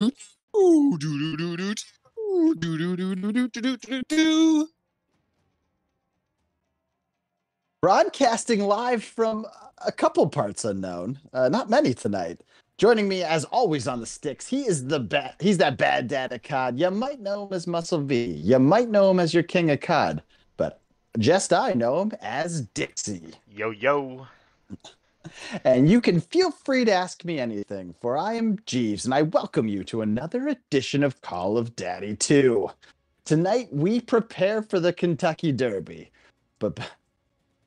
Ooh, doo doo doo doo doo doo doo doo doo doo doo doo. Broadcasting live from a couple parts unknown, not many tonight. Joining me as always on the sticks, he is he's that bad dad of COD. You might know him as Muscle V. You might know him as your king of COD, but just I know him as Dixie. Yo, yo. And you can feel free to ask me anything, for I am Jeeves, and I welcome you to another edition of Call of Daddy 2. Tonight we prepare for the Kentucky Derby, but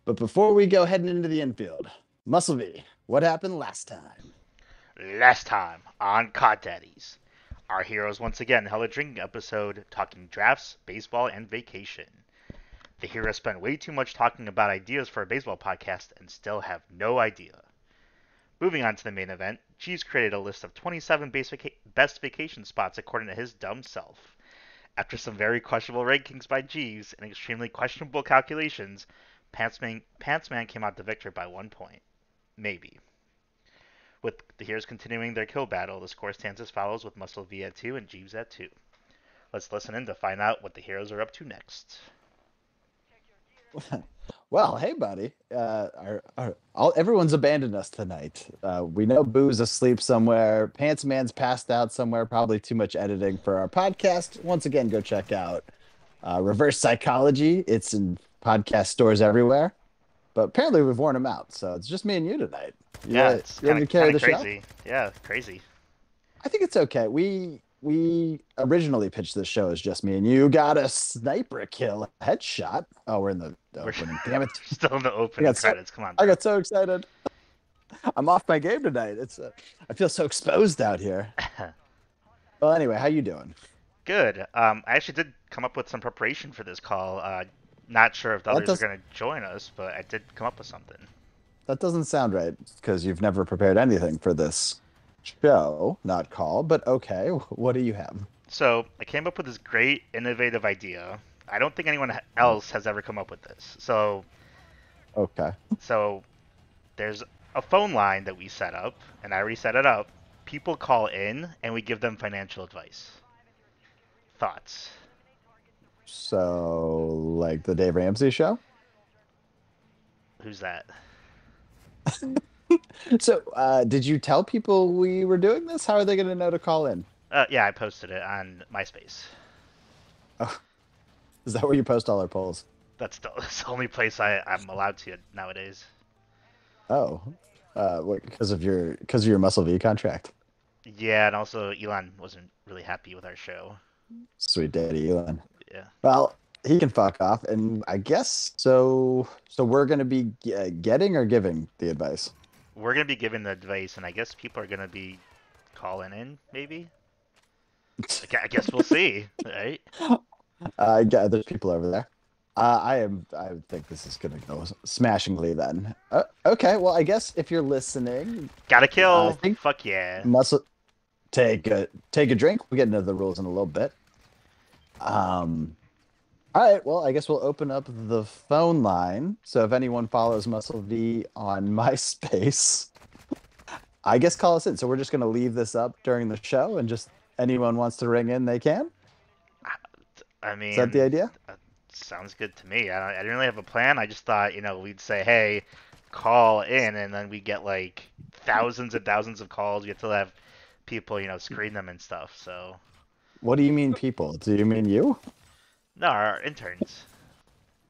before we go heading into the infield, Muscle V, what happened last time? Last time on COD Daddies, our heroes once again held a drinking episode talking drafts, baseball, and vacation. The heroes spent way too much talking about ideas for a baseball podcast and still have no idea. Moving on to the main event, Jeeves created a list of 27 best vacation spots according to his dumb self. After some very questionable rankings by Jeeves and extremely questionable calculations, Pantsman came out the victor by 1 point. Maybe. With the heroes continuing their kill battle, the score stands as follows with Muscle V at 2 and Jeeves at 2. Let's listen in to find out what the heroes are up to next. Well, hey, buddy. Everyone's abandoned us tonight. We know Boo's asleep somewhere. Pants Man's passed out somewhere. Probably too much editing for our podcast. Once again, go check out Reverse Psychology. It's in podcast stores everywhere. But apparently, we've worn him out. So it's just me and you tonight. Yeah, it's You ready to carry the show? crazy. Yeah, crazy. I think it's okay. We originally pitched this show as just me and you. Got a sniper kill, headshot. Oh, we're in the opening. Damn it! Still in the opening credits. Come on, I bro. got so excited. I'm off my game tonight. I feel so exposed out here. Well, anyway, how you doing? Good. I actually did come up with some preparation for this call. Not sure if the That others are does going to join us, but I did come up with something. that doesn't sound right because you've never prepared anything for this show, not call. But okay, what do you have? So I came up with this great, innovative idea. I don't think anyone else has ever come up with this. Okay. So there's a phone line that we set up, and I already set it up. People call in, and we give them financial advice. Thoughts? So, like the Dave Ramsey show? Who's that? So, did you tell people we were doing this? How are they going to know to call in? Yeah, I posted it on MySpace. Oh, is that where you post all our polls? That's the only place I'm allowed to nowadays. Oh, what, because of your Muscle V contract? Yeah, and also Elon wasn't really happy with our show. Sweet daddy Elon. Yeah. Well, he can fuck off, and I guess so. So we're gonna be getting or giving the advice. We're gonna be giving the advice, and I guess people are gonna be calling in, maybe. I guess we'll see, right? Yeah, there's people over there. I think this is gonna go smashingly then. Okay, well, I guess if you're listening, Got to I kill. think Fuck yeah. muscle take a drink. We'll get into the rules in a little bit. All right, well, I guess we'll open up the phone line. So if anyone follows Muscle V on MySpace, I guess call us in. So we're just going to leave this up during the show and just anyone wants to ring in, they can. I Is that the mean, idea? sounds good to me. I didn't really have a plan. I just thought, we'd say, hey, call in, and then we get like thousands and thousands of calls. We get to have people, screen them and stuff. So, What do you mean, people? Do you mean you? no, our interns,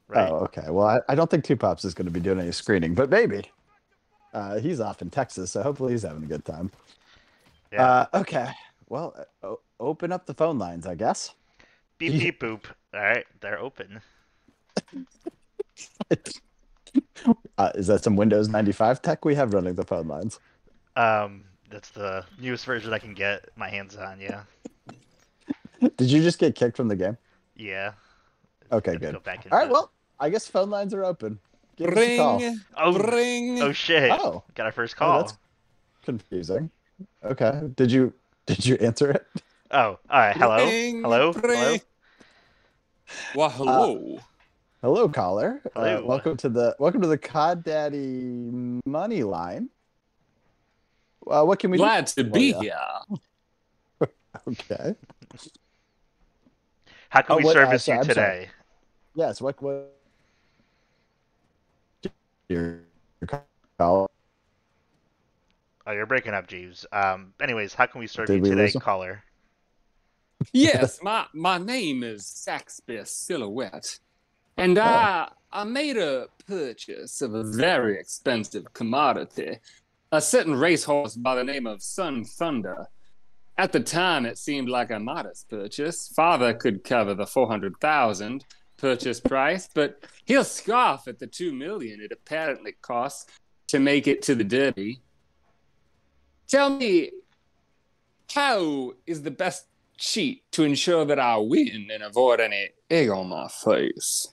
right? Oh, okay. Well, I don't think Two Pops is going to be doing any screening, but maybe. He's off in Texas, so hopefully he's having a good time. Yeah. Okay. Well, open up the phone lines, I guess. Beep beep boop. All right, they're open. Is that some Windows 95 tech we have running the phone lines? That's the newest version I can get my hands on. Yeah. Did you just get kicked from the game? Yeah. Okay, Gotta good. go back All right, into. well, I guess phone lines are open. Give us a call. Ring, Oh, ring. oh shit! Oh, Got our first oh, that's call. confusing. Okay, did you answer it? Oh, all right. Hello, Ring, hello, hello, ring. Well, hello. Hello, caller. hello. Welcome to the Cod Daddy money line. What can we do Glad to for be you? here. Okay. How can we What? service Sorry, you I'm sorry. today? Yes. What? Your call? Oh, you're breaking up, Jeeves. Anyways, how can we serve you Did we today, lose him? caller? Yes, my name is Saxby Silhouette, and Oh. I made a purchase of a very expensive commodity, a certain racehorse by the name of Sun Thunder. At the time, it seemed like a modest purchase. Father could cover the 400,000 purchase price, but he'll scoff at the 2 million it apparently costs to make it to the Derby. Tell me, how is the best cheat to ensure that I win and avoid any egg on my face?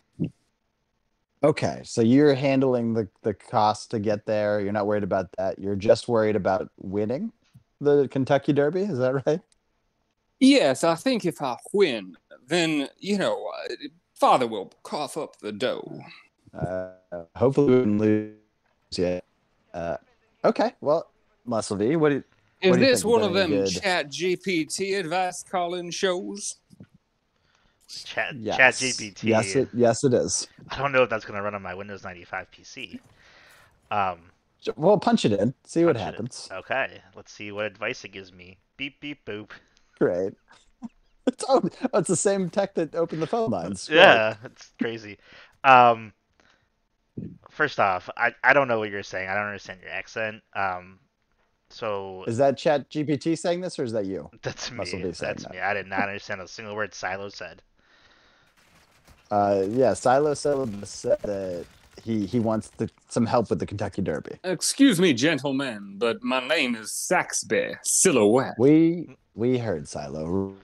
Okay, so you're handling the cost to get there. You're not worried about that. You're just worried about winning the Kentucky Derby. Is that right? Yes, I think if I win, then, Father will cough up the dough. Hopefully we wouldn't lose yet. Okay, well, Muscle V, Is what do you this think? one Is of that any them good? chat GPT advice calling shows? Chat Yes. GPT. Yes, it is. I don't know if that's gonna run on my Windows 95 PC. Um, Well, punch it in. See what punch it in. happens. Okay, let's see what advice it gives me. Beep beep boop. Great. It's the same tech that opened the phone lines. Great. Yeah, it's crazy. Um, First off, I don't know what you're saying. I don't understand your accent. So Is that Chat GPT saying this, or is that you? that's Muscle me. V saying That's that. me. I did not understand a single word Silo said. Yeah, Silo Syllabus said that he wants some help with the Kentucky Derby. Excuse me, gentlemen, but my name is Saxby Silhouette. We heard Silo.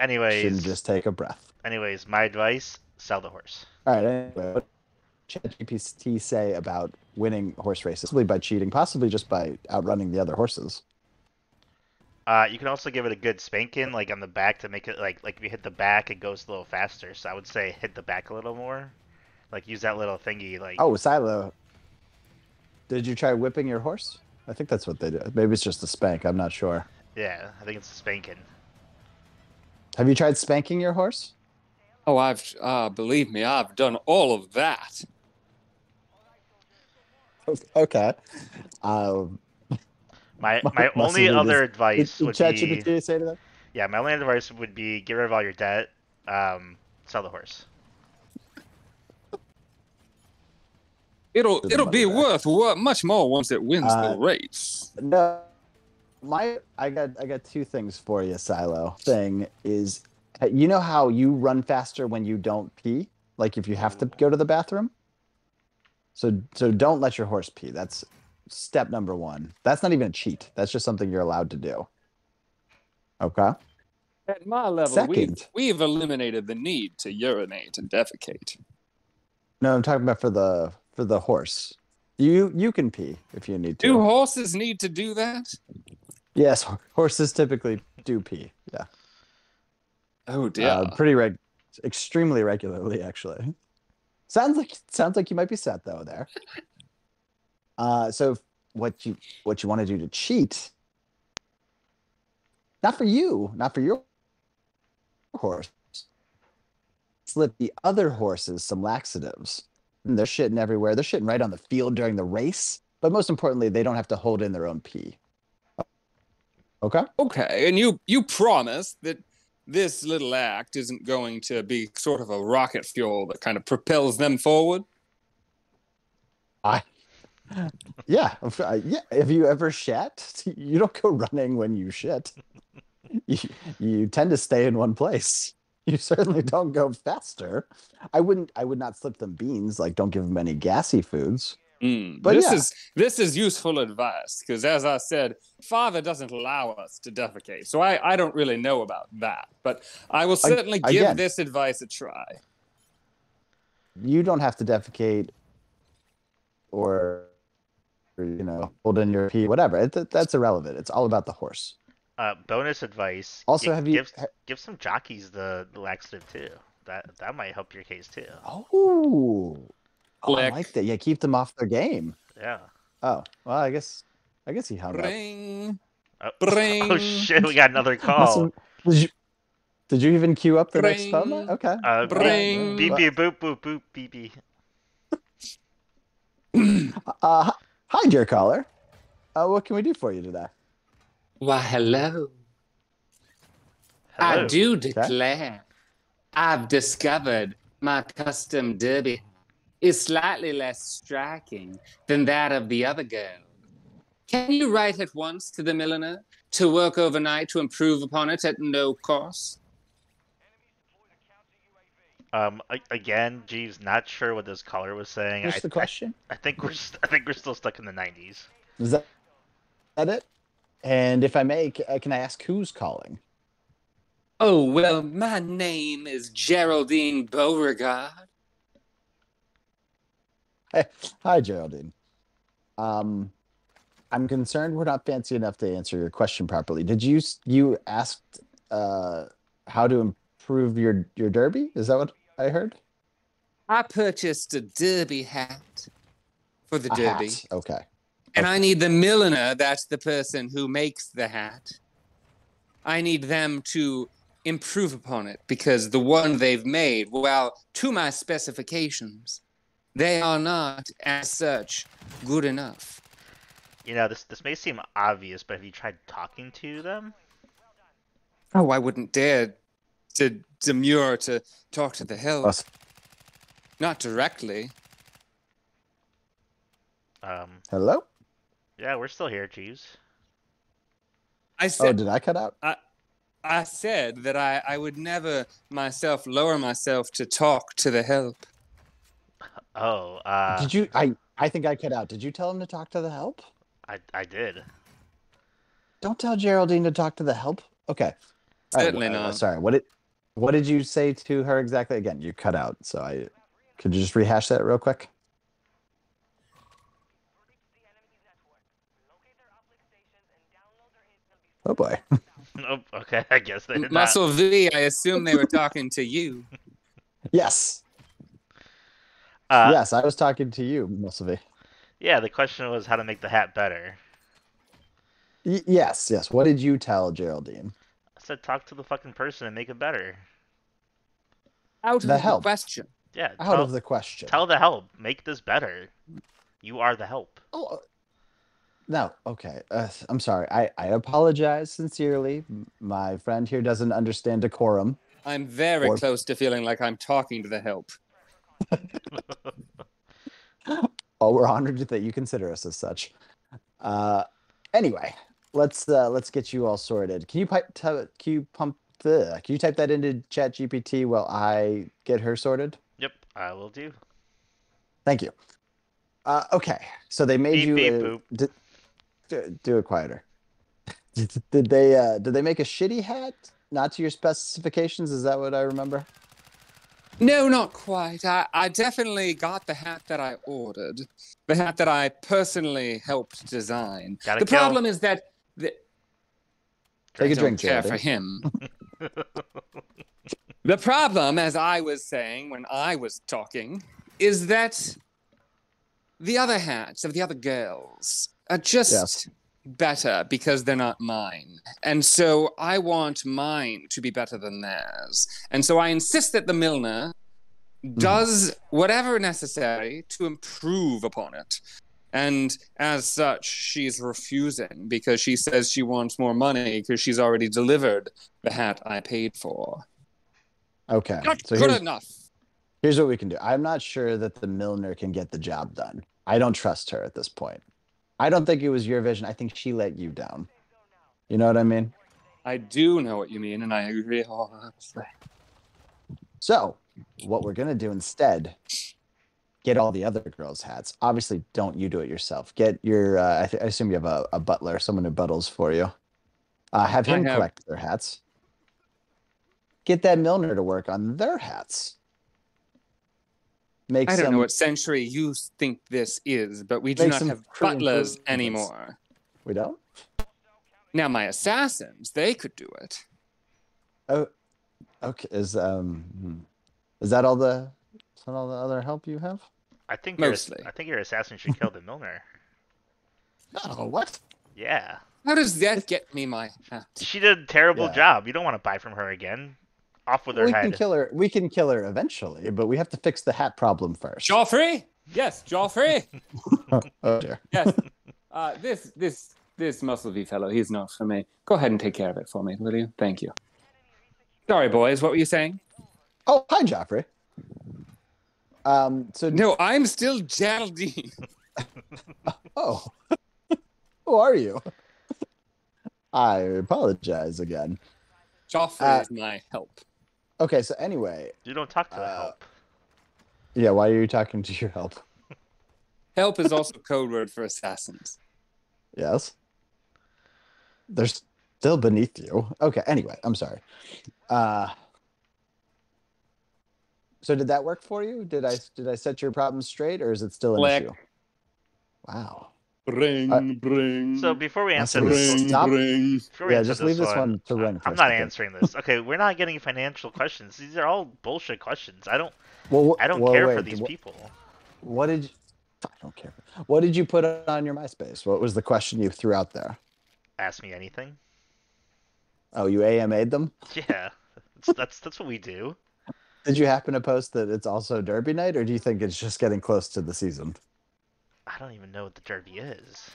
Shouldn't just take a breath. Anyways, my advice: sell the horse. All right. Anyway, what ChatGPT say about winning horse races? Possibly by cheating, possibly just by outrunning the other horses. You can also give it a good spanking, like on the back, to make it like if you hit the back, it goes a little faster. So I would say hit the back a little more, like use that little thingy. Like Oh, Silo, did you try whipping your horse? I think that's what they do. Maybe it's just a spank. I'm not sure. yeah, I think it's a spanking. Have you tried spanking your horse? Oh, believe me, I've done all of that. Okay. My only other advice did would be ChatGPT say to that? yeah, my only advice would be get rid of all your debt, sell the horse. It'll the money be back. worth much more once it wins the race. No, I got two things for you, Silo. Thing is, you know how you run faster when you don't pee? Like if you have to go to the bathroom? So don't let your horse pee. That's step number one. That's not even a cheat. That's just something you're allowed to do. Okay. At my level, Second. we've eliminated the need to urinate and defecate. No, I'm talking about for the horse. You can pee if you need to. Do horses need to do that? Yes, horses typically do pee. Yeah. Oh dear. Extremely regularly, actually. Sounds like you might be set though there. So what you want to do to cheat? Not for you, not for your horse. Slip the other horses some laxatives. And they're shitting everywhere. They're shitting right on the field during the race. But most importantly, they don't have to hold in their own pee. Okay. Okay, and you promise that this little act isn't going to be sort of a rocket fuel that kind of propels them forward? Yeah. If you ever shat, you don't go running when you shit. You tend to stay in one place. You certainly don't go faster. I would not slip them beans. Like, don't give them any gassy foods. But this is useful advice because, as I said, Father doesn't allow us to defecate, so I don't really know about that. But I will certainly give this advice a try. You don't have to defecate or hold in your pee, whatever. That's irrelevant. It's all about the horse. Bonus advice. Also, give some jockeys the laxative too. That might help your case too. Oh, I like that. Yeah, keep them off their game. Yeah. Oh, well, I guess he hung Ring. Bring. Oh shit, we got another Must call. have- did you even queue up the next phone line? Bring. Okay. Bring. Beep beep boop boop boop beep beep. Hi, dear caller. What can we do for you today? Why, hello. Hello. I do declare, I've discovered my custom derby hat is slightly less striking than that of the other girl. Can you write at once to the milliner to work overnight to improve upon it at no cost? Again, Jeeves, not sure what this caller was saying. Finish the question. I think we're still stuck in the 90s. Is that it? And if I may, can I ask who's calling? Oh, well, my name is Geraldine Beauregard. Hi, Geraldine. I'm concerned we're not fancy enough to answer your question properly. Did you asked how to improve your derby? Is that what I heard? I purchased a derby hat for the A derby. hat. Okay. And I need the milliner, that's the person who makes the hat. I need them to improve upon it because the one they've made, well, to my specifications, they are not, as such, good enough. You know, this may seem obvious, but have you tried talking to them? Oh, I wouldn't dare to demur to talk to the help. Us. Not directly. Hello? Yeah, we're still here, Jeeves. I Oh, said, did I cut out? I said that I would never myself lower myself to talk to the help. Oh, Did you? I think I cut out. Did you tell him to talk to the help? I did. Don't tell Geraldine to talk to the help. Okay. All right, Certainly not. Sorry. What did you say to her exactly? Again, you cut out. So could you just rehash that real quick? Oh boy. Oh, okay, I guess they did not. Muscle V, I assume they were talking to you. Yes. Uh, Yes, I was talking to you, Mussolvi. Yeah, the question was how to make the hat better. Yes. What did you tell Geraldine? I said talk to the fucking person and make it better. Out of The the help. question. Yeah, Out of the question. tell the help. Make this better. You are the help. Oh, no. Okay. I'm sorry. I apologize sincerely. My friend here doesn't understand decorum. I'm very close to feeling like I'm talking to the help. Oh, we're honored that you consider us as such. Anyway, let's get you all sorted. Can you type that into ChatGPT while I get her sorted? Yep, I will do. Thank you. Okay, so they made Beep, you beep, do it quieter. Did they make a shitty hat? Not to your specifications? Is that what I remember? No, not quite. I definitely got the hat that I ordered. The hat that I personally helped design. The problem is that Take a drink, care Geraldine. for him. The problem, as I was saying when I was talking, is that the other hats of the other girls are just better because they're not mine. And so I want mine to be better than theirs. And so I insist that the milliner does whatever necessary to improve upon it. And as such, she's refusing because she says she wants more money because she's already delivered the hat I paid for. Okay. Not So good enough. Here's what we can do. I'm not sure that the milliner can get the job done. I don't trust her at this point. I don't think it was your vision. I think she let you down. You know what I mean? I do know what you mean, and I agree wholeheartedly. So, what we're going to do instead, get all the other girls' hats. Obviously, don't you do it yourself. Get your, I assume you have a butler, someone who buttles for you. Have him collect their hats. Get that milliner to work on their hats. I don't know what century you think this is, but we do not have butlers anymore. We don't? Now, my assassins, they could do it. Oh, okay. Is that all the other help you have? I think mostly. I think your assassin should kill the milliner. Oh, what? Yeah. How does that get me my hat? She did a terrible Yeah. job. You don't want to buy from her again. Off with her We can head. kill her. We can kill her eventually, but we have to fix the hat problem first. Joffrey? Yes, Joffrey. Oh dear. Yes. This Muscle V fellow, he's not for me. Go ahead and take care of it for me, will you? Thank you. Sorry, boys. What were you saying? Oh, hi, Joffrey. So No, I'm still Geraldine. oh, who are you? I apologize again. Joffrey is my help. Okay, so anyway, You don't talk to the help. yeah, why are you talking to your help? Help is also code word for assassins. Yes. They're still beneath you. Okay, anyway, I'm sorry. So did that work for you? Did I set your problem straight, or is it still an Click. issue? Wow. Bring, bring. So before we answer Bring, this, Stop. before we Yeah, answer just leave this one to run. I'm for a not second. answering this. Okay, we're not getting financial questions. These are all bullshit questions. I don't Well, care for wait, these people. What did you, I don't care. What did you put on your MySpace? What was the question you threw out there? Ask me anything. Oh, you AMA'd them? Yeah, that's what we do. Did you happen to post that it's also Derby night, or do you think it's just getting close to the season? I don't even know what the Derby is.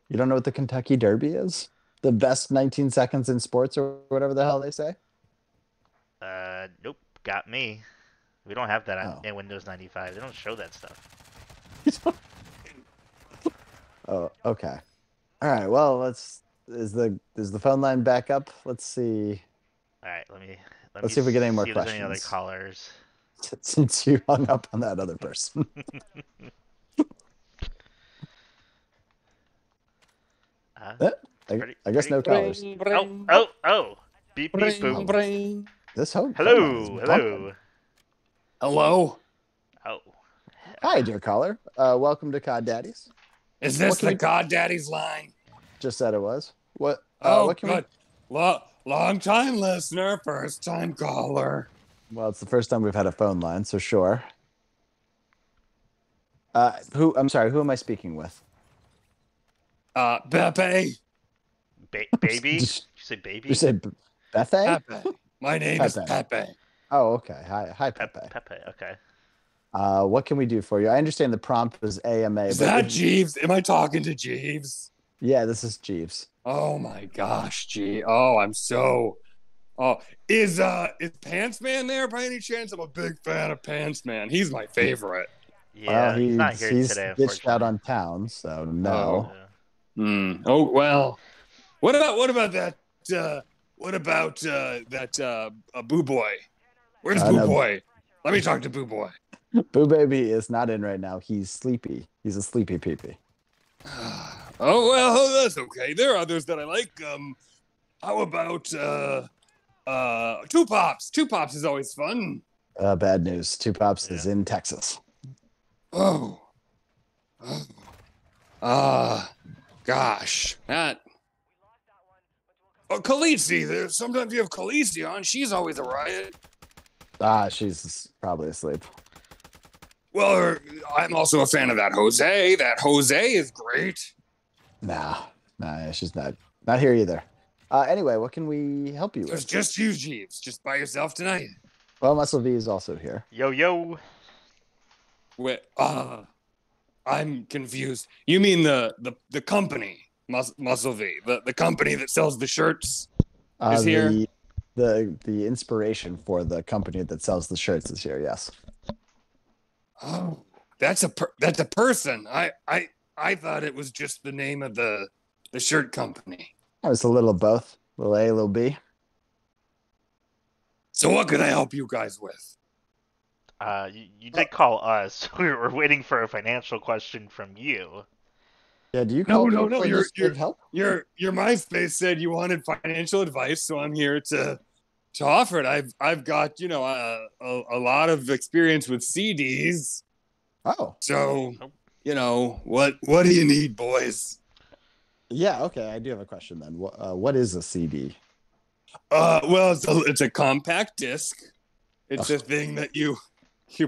You don't know what the Kentucky Derby is? The best 19 seconds in sports, or whatever the hell they say? Nope, got me. We don't have that Oh. in Windows 95. They don't show that stuff. Oh, okay. All right. Well, is the phone line back up? Let's see. All right, Let's see if we get any more see if there's any other questions. callers. Since you hung up on that other person. I guess no callers. Oh! Beep beep boop. Bring. This phone line is Hello. bumping. Hello? Oh, Hi, dear caller. Welcome to Cod Daddies. Is this What can the we- God Daddy's line? Just said it was. What? Oh, what can good. Long time listener, first time caller. Well, it's the first time we've had a phone line, so sure. I'm sorry. Who am I speaking with? Pepe. baby? Did you say baby? You say Bethe? Pepe. My name is Pepe. Pepe. Oh, okay. Hi, Pepe. Pepe. Okay. What can we do for you? I understand the prompt was AMA. Is but that Jeeves? Am I talking to Jeeves? Yeah, this is Jeeves. Oh my gosh, Jeeves. Oh, I'm so. Oh, is Pants Man there by any chance? I'm a big fan of Pants Man. He's my favorite. Yeah, Well, he's not here he's today, ditched out unfortunately. on town, so no. Yeah. Oh well. What about that? What about that Boo Boy? Where's Boo no. Boy? Let me talk to Boo Boy. Boo Baby is not in right now. He's sleepy. He's a sleepy peepee. Oh well, that's okay. There are others that I like. How about Two Pops? Two Pops is always fun. Bad news. Two Pops is in Texas. Oh. Gosh. That. Oh, Khaleesi. Sometimes you have Khaleesi on. She's always a riot. She's probably asleep. Well, I'm also a fan of that Jose. That Jose is great. Nah, she's not here either. Anyway, what can we help you It's with? just you, Jeeves. Just by yourself tonight. Well, Muscle V is also here. Yo. Wait, I'm confused. You mean the company, Muscle V, the company that sells the shirts is here? The inspiration for the company that sells the shirts is here. Yes. Oh, that's a person. I thought it was just the name of the shirt company. It's a little both. Little A, little B. So what can I help you guys with? You did call us. We were waiting for a financial question from you. Yeah. Do you No, call no, people no, for you're- this big help? Your MySpace said you wanted financial advice, so I'm here to offer it. I've got a lot of experience with CDs. Oh. So what do you need, boys? Yeah. Okay. I do have a question then. What is a CD? Well, it's a compact disc. It's a thing that you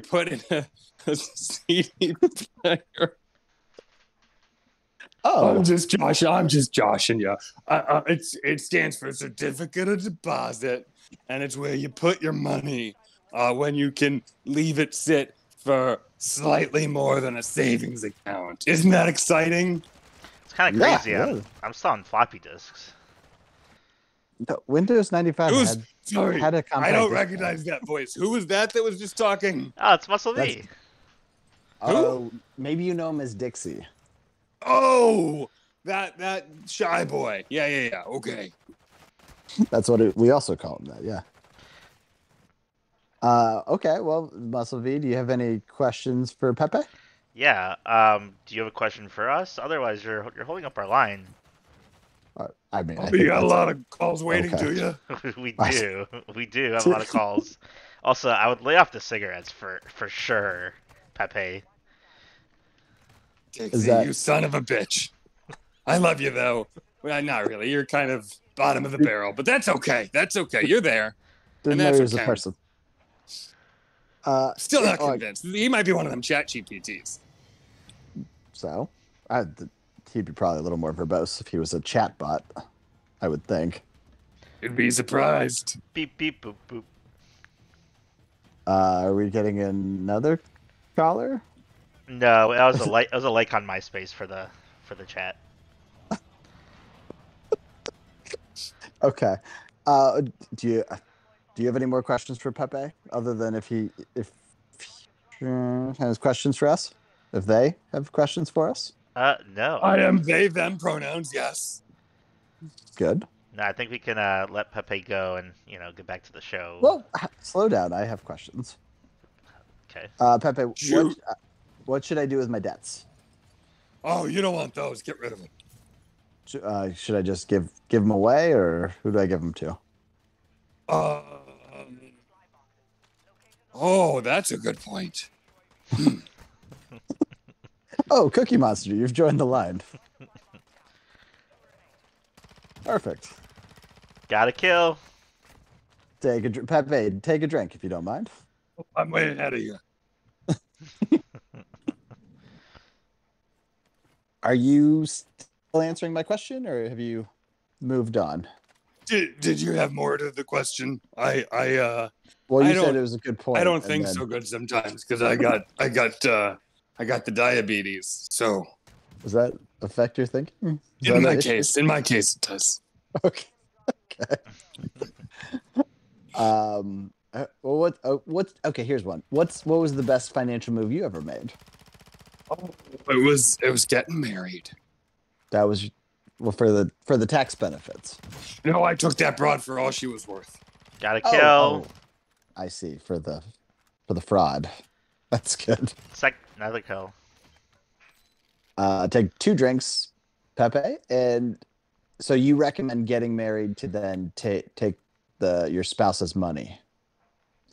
put in a CD player. Oh, I'm just joshing you. It stands for certificate of deposit, and it's where you put your money when you can leave it sit for slightly more than a savings account. Isn't that exciting? It's kind of Yeah, crazy. yeah. I'm still on floppy disks. the Windows 95 Who's had sorry? had a compact I don't disc drive. recognize that voice. Who was that was just talking? Oh, it's Muscle That's- V. Oh, maybe you know him as Dixie. Oh, that shy boy. Yeah. Okay. That's what we also call him. That, yeah. Okay. Well, Muscle V, do you have any questions for Pepe? Yeah. Do you have a question for us? Otherwise, you're holding up our line. I mean, I You think got a that's- lot of calls waiting Okay. to you. We do. We do have a lot of calls. Also, I would lay off the cigarettes for sure, Pepe. Dixie, that- you son of a bitch. I love you though. Well, not really. You're kind of bottom of the barrel, but that's okay. That's okay. You're there. Didn't and know that's he was what a counts. person. Still not oh, convinced. He might be one of them chat GPTs. So, he'd be probably a little more verbose if he was a chat bot, I would think. You'd be surprised. Beep beep boop boop. Are we getting another caller? No, that was a like. It was a like on MySpace for the chat. Okay. Do you have any more questions for Pepe other than if he has questions for us? If they have questions for us? No. I am they, them pronouns, yes. Good. No, I think we can let Pepe go and get back to the show. Well, slow down. I have questions. Okay. Pepe, Shoot. what should I do with my debts? Oh, you don't want those. Get rid of them. Should I just give them away, or who do I give them to? Oh, that's a good point. Oh, Cookie Monster, you've joined the line. Perfect. Gotta kill. Pepe, take a drink if you don't mind. I'm way ahead of you. Are you still answering my question, or have you moved on? Did you have more to the question? Well, I you said don't- it was a good point. I don't and think then- so good sometimes because I got the diabetes. So Does that affect your thinking? Is that in my an issue? case, it does. Okay. Well, okay, here's one. What was the best financial move you ever made? It was getting married. That was for the tax benefits. No, I took that broad for all she was worth. Gotta kill. I see, for the fraud. That's good. Another kill. Take 2 drinks, Pepe, and so you recommend getting married to then take your spouse's money. Is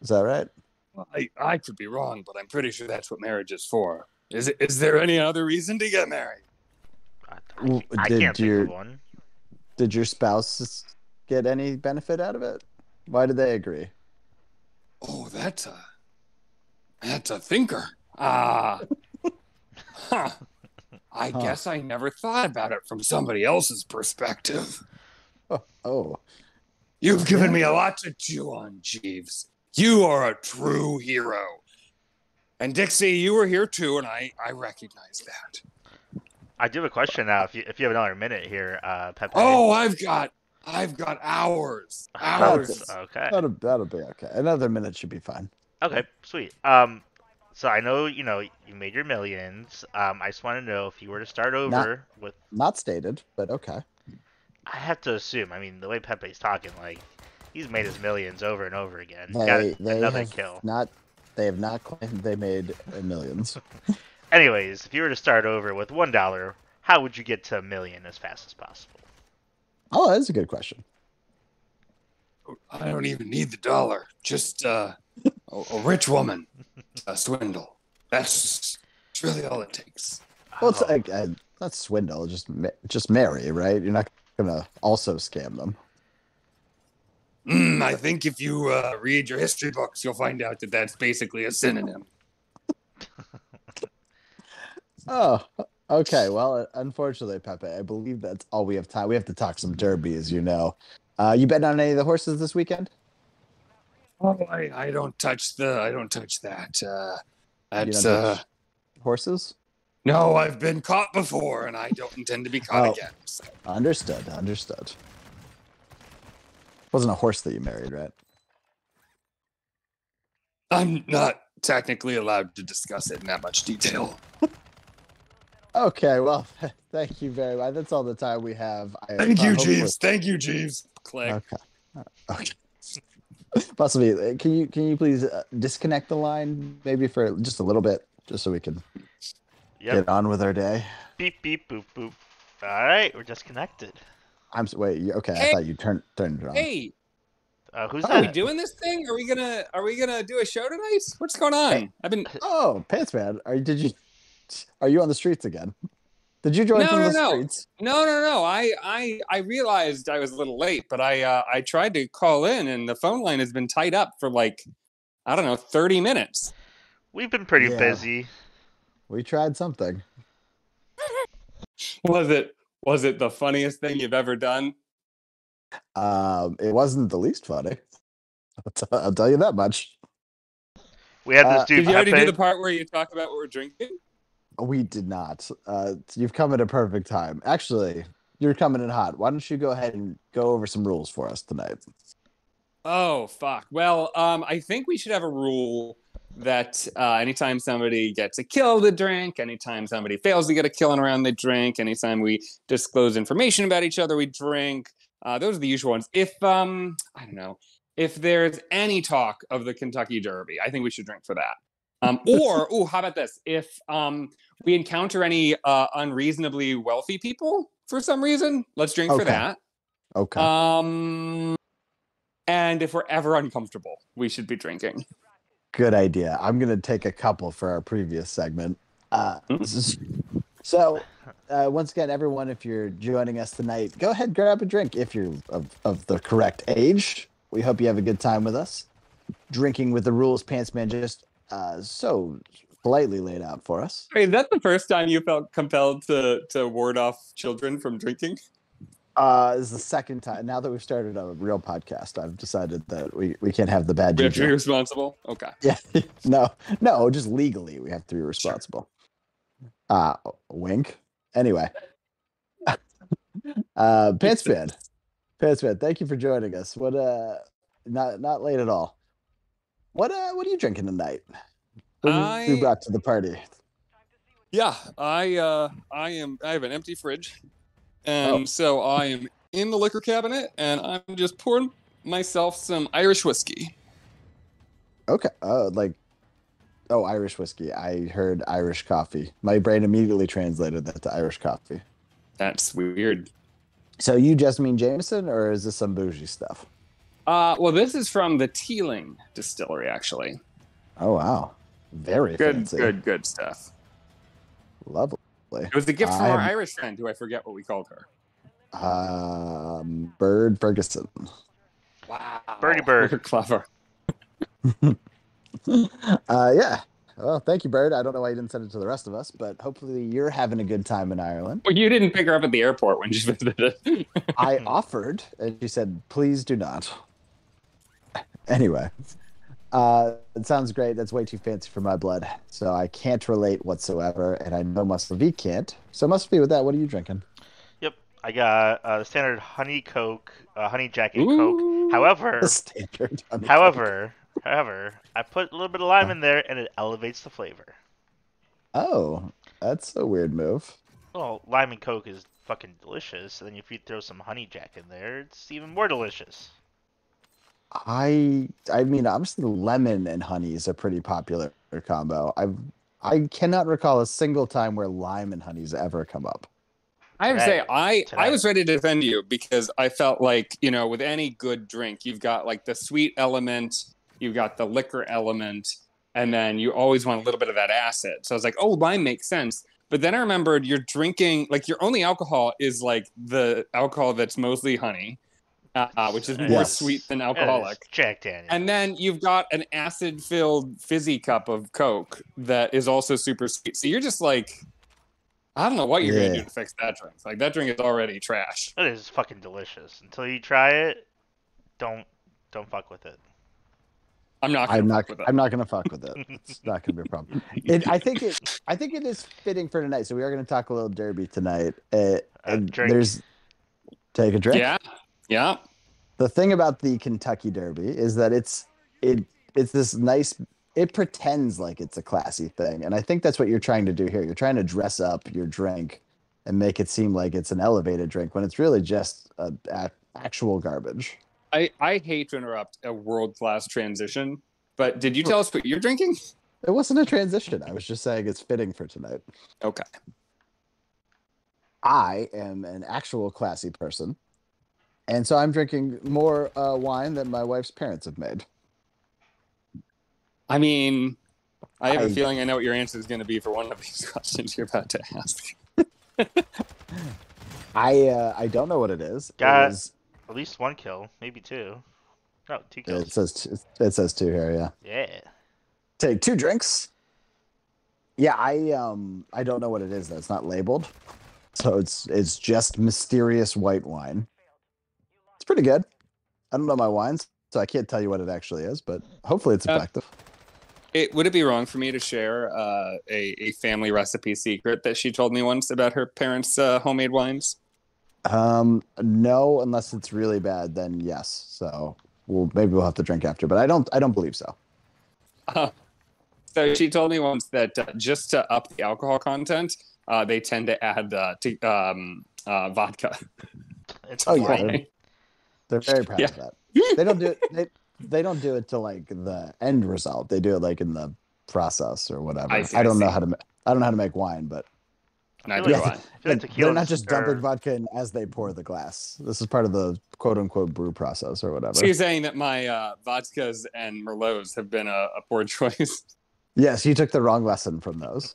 that right? Well, I could be wrong, but I'm pretty sure that's what marriage is for. Is there any other reason to get married? I can't think of one. Did your spouse get any benefit out of it? Why did they agree? Oh, that's a thinker. Huh. I guess I never thought about it from somebody else's perspective. Oh. You've given me a lot to chew on, Jeeves. You are a true hero. And Dixie, you were here too, and I recognize that. I do have a question now. If you have another minute here, Pepe. Oh, I've got hours. Hours. Okay. That'll be okay. Another minute should be fine. Okay. Sweet. So I know you made your millions. I just want to know if you were to start over with. Not stated, but okay. I have to assume. I mean, the way Pepe's talking, like he's made his millions over and over again. They Another have kill. They have not claimed they made millions. Anyways, if you were to start over with $1, how would you get to $1 million as fast as possible? Oh, that's a good question. I don't even need the dollar. Just a rich woman, a swindle. That's really all it takes. Well, it's not swindle. Just marry, right? You're not gonna also scam them. I think if you read your history books, you'll find out that that's basically a synonym. Oh, Okay, well, unfortunately, Pepe, I believe that's all we have time. We have to talk some derby, as you know. You betting on any of the horses this weekend? Oh, I don't touch that. You That's don't touch horses? no, I've been caught before, and I don't intend to be caught Oh. again. So. Understood. Wasn't a horse that you married, right? I'm not technically allowed to discuss it in that much detail. Okay, well, thank you very much. That's all the time we have. Thank you, hopefully- Jeeves. Thank you, Jeeves. Click. Okay. Possibly, can you please disconnect the line maybe for just a little bit, just so we can Yep. get on with our day? Beep beep boop boop. All right, we're disconnected. Wait. Okay, Hey. I thought you turned it on. Hey, Who's Oh, are we that? doing this thing? Are we gonna do a show tonight? What's going on? Hey. I've been Oh, Pants Man, are you on the streets again? Did you join from the streets? No. I realized I was a little late, but I tried to call in, and the phone line has been tied up for like, I don't know, 30 minutes. We've been pretty Yeah. busy. We tried something. Was it the funniest thing you've ever done? It wasn't the least funny. I'll tell you that much. We had this dude Did you already do Pepe. the part where you talk about what we're drinking? We did not. You've come at a perfect time. Actually, you're coming in hot. Why don't you go ahead and go over some rules for us tonight? Oh, fuck. Well, I think we should have a rule that anytime somebody gets a kill, they drink. Anytime somebody fails to get a kill in a round, they drink. Anytime we disclose information about each other, we drink. Those are the usual ones. If, I don't know, if there's any talk of the Kentucky Derby, I think we should drink for that. How about this? If we encounter any unreasonably wealthy people for some reason, let's drink for Okay. that. Okay. And if we're ever uncomfortable, we should be drinking. Good idea. I'm going to take a couple for our previous segment. So, once again, everyone, if you're joining us tonight, go ahead, grab a drink if you're of the correct age. We hope you have a good time with us. Drinking with the rules, Pants Man just so politely laid out for us. Wait, is that the first time you felt compelled to ward off children from drinking? This is the second time. Now that we've started a real podcast, I've decided that we can't have the bad We have to be juju. responsible? Okay. Yeah, no, just legally we have to be responsible. Wink. Anyway, Pants Man, thank you for joining us. What not late at all. What are you drinking tonight? What have you brought to the party? Yeah, I have an empty fridge, and so I am in the liquor cabinet, and I'm just pouring myself some Irish whiskey. Okay. Irish whiskey. I heard Irish coffee. My brain immediately translated that to Irish coffee. That's weird. So you just mean Jameson, or is this some bougie stuff? Well, this is from the Teeling Distillery, actually. Oh wow, very fancy. Good stuff. Lovely. It was a gift from our Irish friend, who I forget what we called her. Bird Ferguson. Wow, Birdie Bird. You're clever. Yeah. Well, thank you, Bird. I don't know why you didn't send it to the rest of us, but hopefully you're having a good time in Ireland. Well, you didn't pick her up at the airport when she visited. I offered, and she said, "Please do not." Anyway, it sounds great. That's way too fancy for my blood, so I can't relate whatsoever, and I know Muscovy can't. So Muscovy, with that, what are you drinking? Yep, I got the standard honey Coke, honey Jack and Coke. However, The standard. however, I put a little bit of lime in there, and it elevates the flavor. Oh, that's a weird move. Well, lime and Coke is fucking delicious, and then if you throw some honey Jack in there, it's even more delicious. I mean, obviously, lemon and honey is a pretty popular combo. I cannot recall a single time where lime and honey's ever come up. I have to say, Today. I was ready to defend you because I felt like, with any good drink, you've got like the sweet element, you've got the liquor element, and then you always want a little bit of that acid. So I was like, oh, lime makes sense. But then I remembered you're drinking, like your only alcohol is like the alcohol that's mostly honey, which is more Yes. sweet than It alcoholic. is Jack Daniels. And then you've got an acid-filled fizzy cup of Coke that is also super sweet. So you're just like, I don't know what you're gonna Yeah. do to fix that drink. Like that drink is already trash. It is fucking delicious. Until you try it, don't fuck with it. I'm not I'm gonna not. fuck with it. I'm not going to fuck with it. It's not going to be a problem. I think it. I think it is fitting for tonight. So we are going to talk a little derby tonight. And Drink. there's take a drink. Yeah, yeah. The thing about the Kentucky Derby is that it's this nice. It pretends like it's a classy thing, and I think that's what you're trying to do here. You're trying to dress up your drink and make it seem like it's an elevated drink when it's really just actual garbage. I hate to interrupt a world class transition, but did you tell us what you're drinking? It wasn't a transition. I was just saying it's fitting for tonight. Okay. I am an actual classy person, and so I'm drinking more wine than my wife's parents have made. I mean, I have a feeling I know what your answer is going to be for one of these questions you're about to ask. I don't know what it is. Got at least 1 kill, maybe 2. No, 2 kills. It says 2 here. Yeah. Yeah. Take 2 drinks. Yeah, I don't know what it is. That's not labeled, so it's just mysterious white wine. It's pretty good. I don't know my wines, so I can't tell you what it actually is, but hopefully it's effective. Would it be wrong for me to share a family recipe secret that she told me once about her parents' homemade wines? No, unless it's really bad, then yes. So maybe we'll have to drink after, but I don't believe so. So she told me once that just to up the alcohol content, they tend to add vodka. They're very proud of that. They don't do it. They don't do it to like the end result. They do it like in the process or whatever. I don't know how to make wine, but they're not just dumping vodka in as they pour the glass. This is part of the quote unquote brew process or whatever. So you're saying that my vodkas and merlots have been a poor choice? Yes, you took the wrong lesson from those.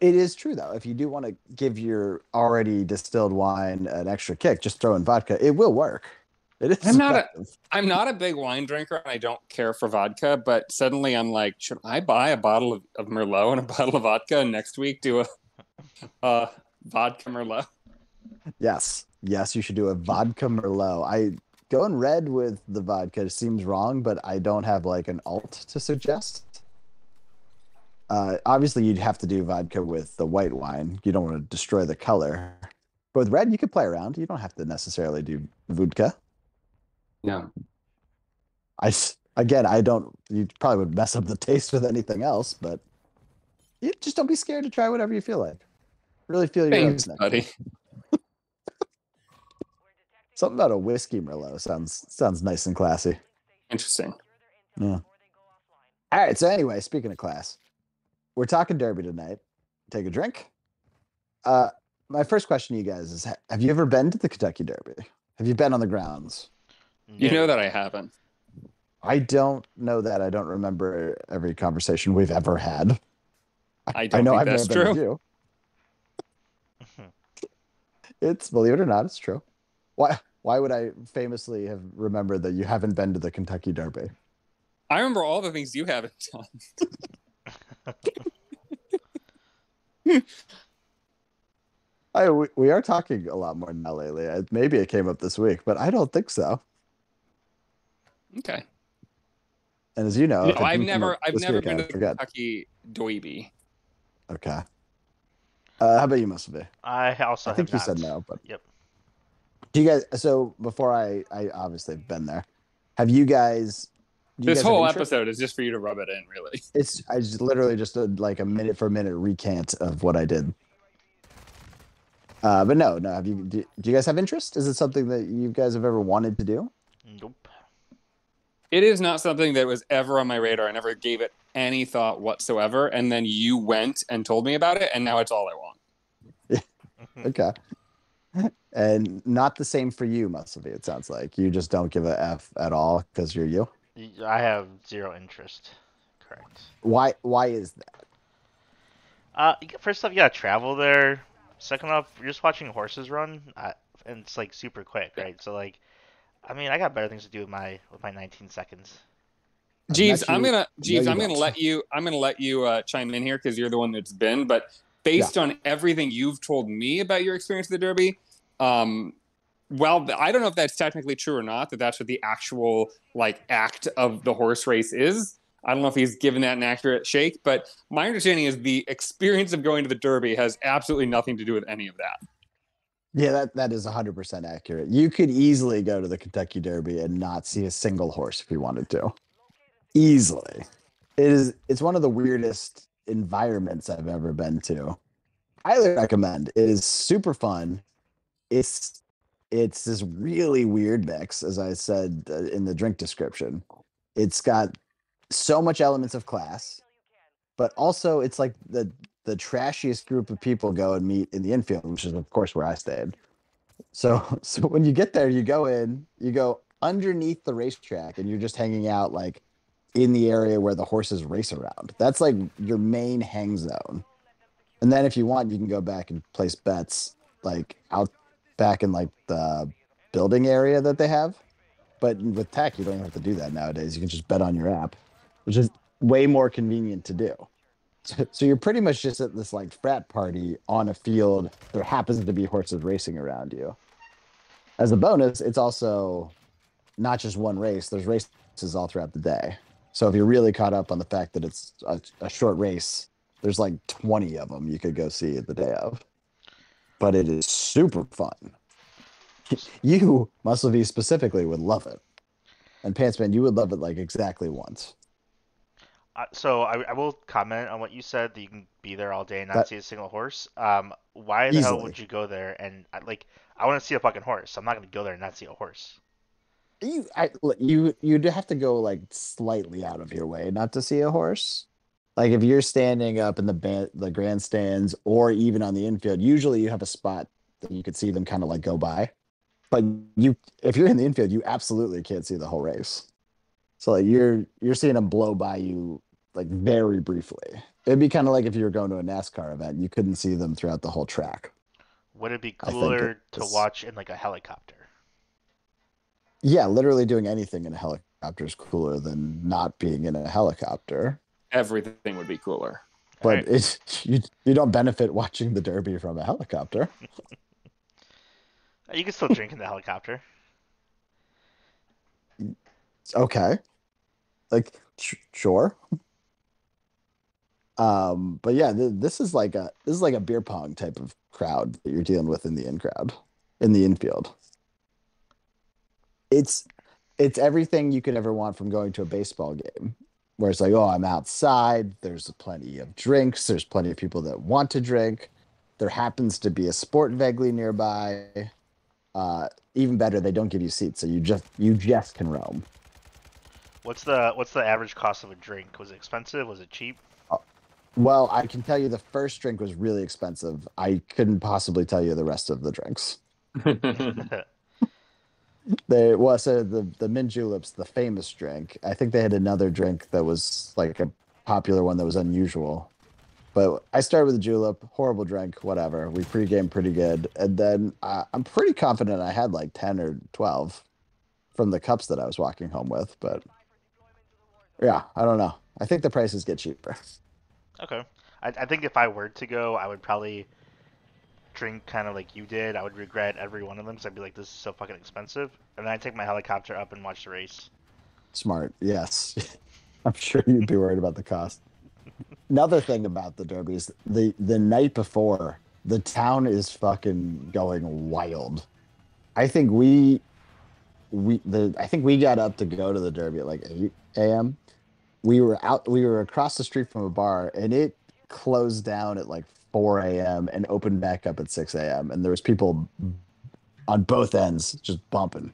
It is true, though. If you do want to give your already distilled wine an extra kick, just throw in vodka. It will work. It is. I'm not a big wine drinker, and I don't care for vodka. But suddenly, I'm like, should I buy a bottle of Merlot and a bottle of vodka, and next week do a vodka Merlot? Yes, you should do a vodka Merlot. Going red with the vodka seems wrong, but I don't have like an alt to suggest. Obviously, you'd have to do vodka with the white wine. You don't want to destroy the color. But with red, you could play around. You don't have to necessarily do vodka. No. I don't. You probably would mess up the taste with anything else, but you just don't be scared to try whatever you feel like. Really feel your Thanks, buddy. Something about a whiskey Merlot sounds nice and classy. Interesting. Yeah. All right. So anyway, speaking of class, we're talking derby tonight. Take a drink. My first question to you guys is: have you ever been to the Kentucky Derby? Have you been on the grounds? You know that I haven't. I don't know that. I don't remember every conversation we've ever had. I know I've never been with you. It's, believe it or not, it's true. Why would I famously have remembered that you haven't been to the Kentucky Derby? I remember all the things you haven't done. We are talking a lot more now lately. Maybe it came up this week, but I don't think so. Okay. And as you know, I've never been to the Kentucky Derby. Okay. How about you, Muscle? I think you said no, but yep. Do you guys? So before I obviously have been there. Have you guys? This whole episode is just for you to rub it in, really. I just literally just like a minute for minute recant of what I did. But no. Have you? Do you guys have interest? Is it something that you guys have ever wanted to do? Nope. It is not something that was ever on my radar. I never gave it any thought whatsoever. And then you went and told me about it, and now it's all I want. Okay. And not the same for you, Muscle. It sounds like you just don't give a F at all because you're you. I have zero interest. Correct. Why is that? First off, you gotta travel there. Second off, you're just watching horses run, and it's like super quick, right? So like, I mean, I got better things to do with my 19 seconds. Jeeves, I'm you gonna don't. let you chime in here because you're the one that's been. But based on everything you've told me about your experience with the Derby, well, I don't know if that's technically true or not. That's what the actual like act of the horse race is. I don't know if he's given that an accurate shake, but my understanding is the experience of going to the Derby has absolutely nothing to do with any of that. Yeah, that is 100% accurate. You could easily go to the Kentucky Derby and not see a single horse if you wanted to. Easily. It's one of the weirdest environments I've ever been to. Highly recommend. It is super fun. It's it's this really weird mix, as I said in the drink description. It's got so much elements of class, but also it's like the trashiest group of people go and meet in the infield, which is of course where I stayed. So when you get there, you go in, you go underneath the racetrack, and you're just hanging out like in the area where the horses race around. That's like your main hang zone. And then if you want, you can go back and place bets like out back in like the building area that they have. But with tech, you don't even have to do that nowadays. You can just bet on your app, which is way more convenient to do. So you're pretty much just at this like frat party on a field. There happens to be horses racing around you. As a bonus, it's also not just one race. There's races all throughout the day. So if you're really caught up on the fact that it's a short race, there's like 20 of them you could go see the day of. But it is super fun. You, Muscle V specifically, would love it. And Pantsman, you would love it like exactly once. So I will comment on what you said that you can be there all day and not That see a single horse. Why the hell easily. would you go there? And I want to see a fucking horse. I'm not gonna go there and not see a horse. You'd have to go like slightly out of your way not to see a horse. Like if you're standing up in the grandstands or even on the infield, usually you have a spot that you could see them kind of like go by. But if you're in the infield, you absolutely can't see the whole race. So like you're seeing them blow by you like very briefly. It'd be kind of like if you were going to a NASCAR event, you couldn't see them throughout the whole track. Would it be I think cooler to watch in like a helicopter? yeah, literally doing anything in a helicopter is cooler than not being in a helicopter. Everything would be cooler. But Right. it's you don't benefit watching the Derby from a helicopter. You can still drink in the helicopter. Okay, like sure. But yeah, this is like a beer pong type of crowd that you're dealing with in the in crowd, in the infield. It's it's everything you could ever want from going to a baseball game, where it's like, oh, I'm outside. There's plenty of drinks. There's plenty of people that want to drink. There happens to be a sport vaguely nearby. Even better, they don't give you seats, so you just can roam. What's the average cost of a drink? Was it expensive? Was it cheap? Uh, Well, I can tell you the first drink was really expensive. I couldn't possibly tell you the rest of the drinks. They was the mint juleps, the famous drink. I think they had another drink that was like a popular one that was unusual. But I started with the julep, horrible drink, whatever. We pregame pretty good, and then I'm pretty confident I had like 10 or 12 from the cups that I was walking home with. But yeah, I don't know. I think the prices get cheaper. Okay. I think if I were to go, I would probably drink kind of like you did. I would regret every one of them because I'd be like, this is so fucking expensive. And then I'd take my helicopter up and watch the race. Smart, yes. I'm sure you'd be worried about the cost. Another thing about the Derby is the night before, the town is fucking going wild. I think I think we got up to go to the Derby at like 8 a.m. We were across the street from a bar and it closed down at like 4 a.m. and opened back up at 6 a.m. and there was people on both ends just bumping.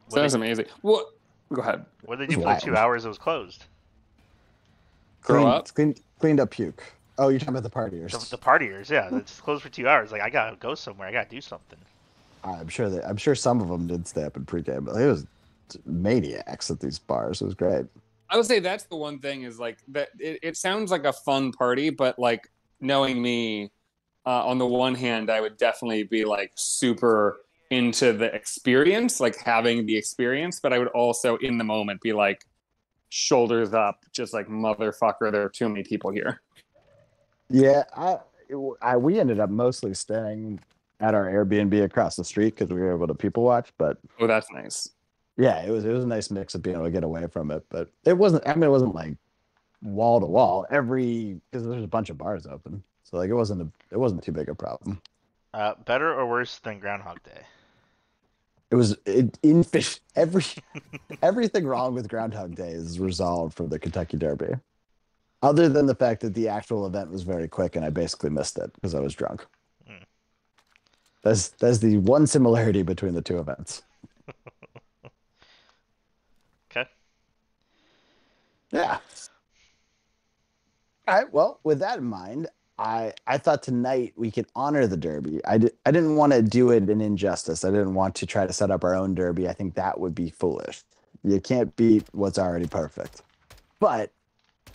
What Sounds did amazing. What? Go ahead. what did It you was do for the wild. 2 hours it was closed? Grow up. Cleaned up puke. Oh, you're talking about the The partiers. partiers, yeah, it's closed for 2 hours. Like I gotta go somewhere. I gotta do something. I'm sure some of them did stay up in pregame, but it was maniacs at these bars. It was great. I would say that's the one thing is like that. It sounds like a fun party, but like knowing me, on the one hand, I would definitely be like super into the experience, like having the experience, but I would also in the moment be like, shoulders up, just like motherfucker, there are too many people here. Yeah, we ended up mostly staying at our Airbnb across the street because we were able to people watch. But Oh, that's nice. yeah, it was a nice mix of being able to get away from it. But it wasn't. I mean, it wasn't like wall to wall because there's a bunch of bars open, so like it wasn't too big a problem. Better or worse than Groundhog Day? It was everything wrong with Groundhog Day is resolved for the Kentucky Derby, other than the fact that the actual event was very quick and I basically missed it because I was drunk. Hmm. That's the one similarity between the two events. Okay. Yeah. All right. Well, with that in mind, I thought tonight we could honor the Derby. I didn't want to do it an injustice. I didn't want to try to set up our own Derby. I think that would be foolish. You can't beat what's already perfect. But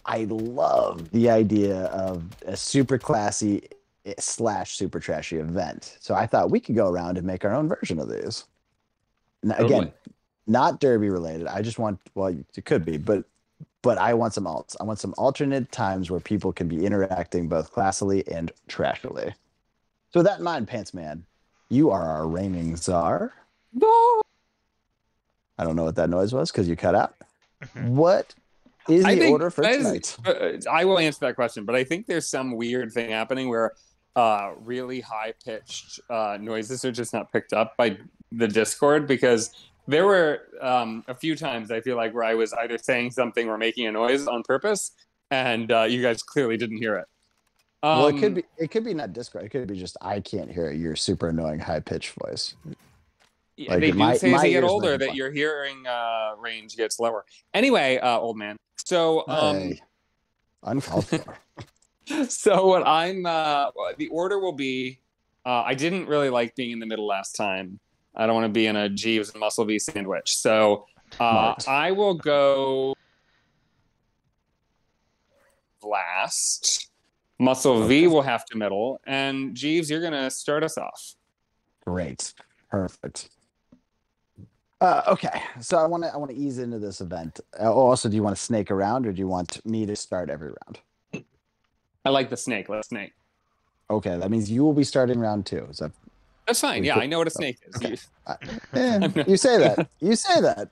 I love the idea of a super classy / super trashy event. So I thought we could go around and make our own version of these. Now, again, not Derby related. I just want, well, it could be, but I want some alts. I want some alternate times where people can be interacting both classily and trashily. So with that in mind, Pants Man, you are our reigning czar. No. I don't know what that noise was because you cut out. What is the order for tonight? I will answer that question, but I think there's some weird thing happening where really high-pitched noises are just not picked up by the Discord, because there were a few times I feel like where I was either saying something or making a noise on purpose, and you guys clearly didn't hear it. Well, it could be not Discord. It could be just I can't hear your super annoying high-pitched voice. Yeah, like they do say as you get older that your hearing range gets lower. Anyway, old man. So uncalled for. So what the order will be, I didn't really like being in the middle last time. I don't want to be in a Jeeves and Muscle V sandwich. So I will go last. Muscle V will have to middle. And Jeeves, you're going to start us off. Great. Perfect. Okay. So I want to ease into this event. Also, do you want to snake around or do you want me to start every round? I like the snake. Let's snake. Okay. That means you will be starting round 2. Is that... That's fine. Yeah, I know what a snake is. Okay. You say that. You say that.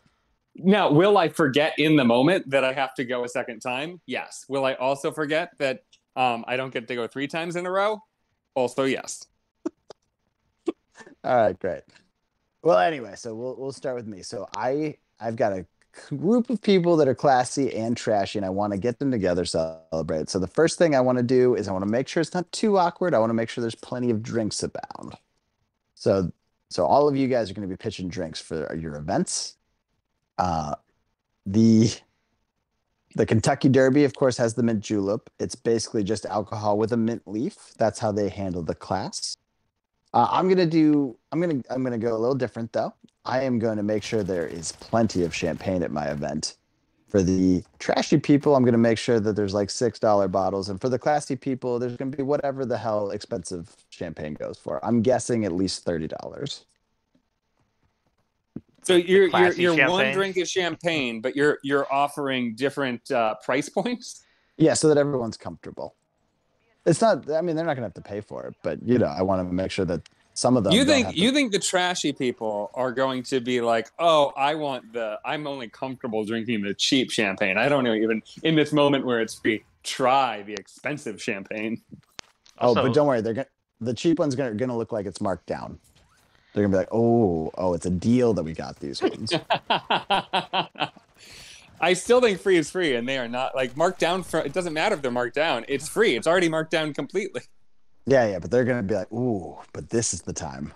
Now, will I forget in the moment that I have to go a second time? Yes. Will I also forget that I don't get to go 3 times in a row? Also, yes. All right, great. Well, anyway, so we'll start with me. So I've got a group of people that are classy and trashy, and I want to get them together, celebrate. So the first thing I want to do is I want to make sure it's not too awkward. I want to make sure there's plenty of drinks abound. So all of you guys are going to be pitching drinks for your events. The Kentucky Derby, of course, has the mint julep. It's basically just alcohol with a mint leaf. That's how they handle the class. I'm gonna go a little different though. I am going to make sure there is plenty of champagne at my event. For the trashy people, I'm gonna make sure that there's like $6 bottles, and for the classy people, there's gonna be whatever the hell expensive champagne goes for. I'm guessing at least $30. So your one drink is champagne, but you're offering different price points? Yeah, so that everyone's comfortable. It's not, I mean, they're not going to have to pay for it, but I want to make sure that some of them You think the trashy people are going to be like, "Oh, I'm only comfortable drinking the cheap champagne. I don't know, even in this moment where it's free, try the expensive champagne." Also, but don't worry, the cheap one's going to look like it's marked down. They're going to be like, "Oh, it's a deal that we got these ones." I still think free is free, and they are not like marked down. It doesn't matter if they're marked down; it's free. It's already marked down completely. Yeah, but they're gonna be like, "Ooh, but this is the time."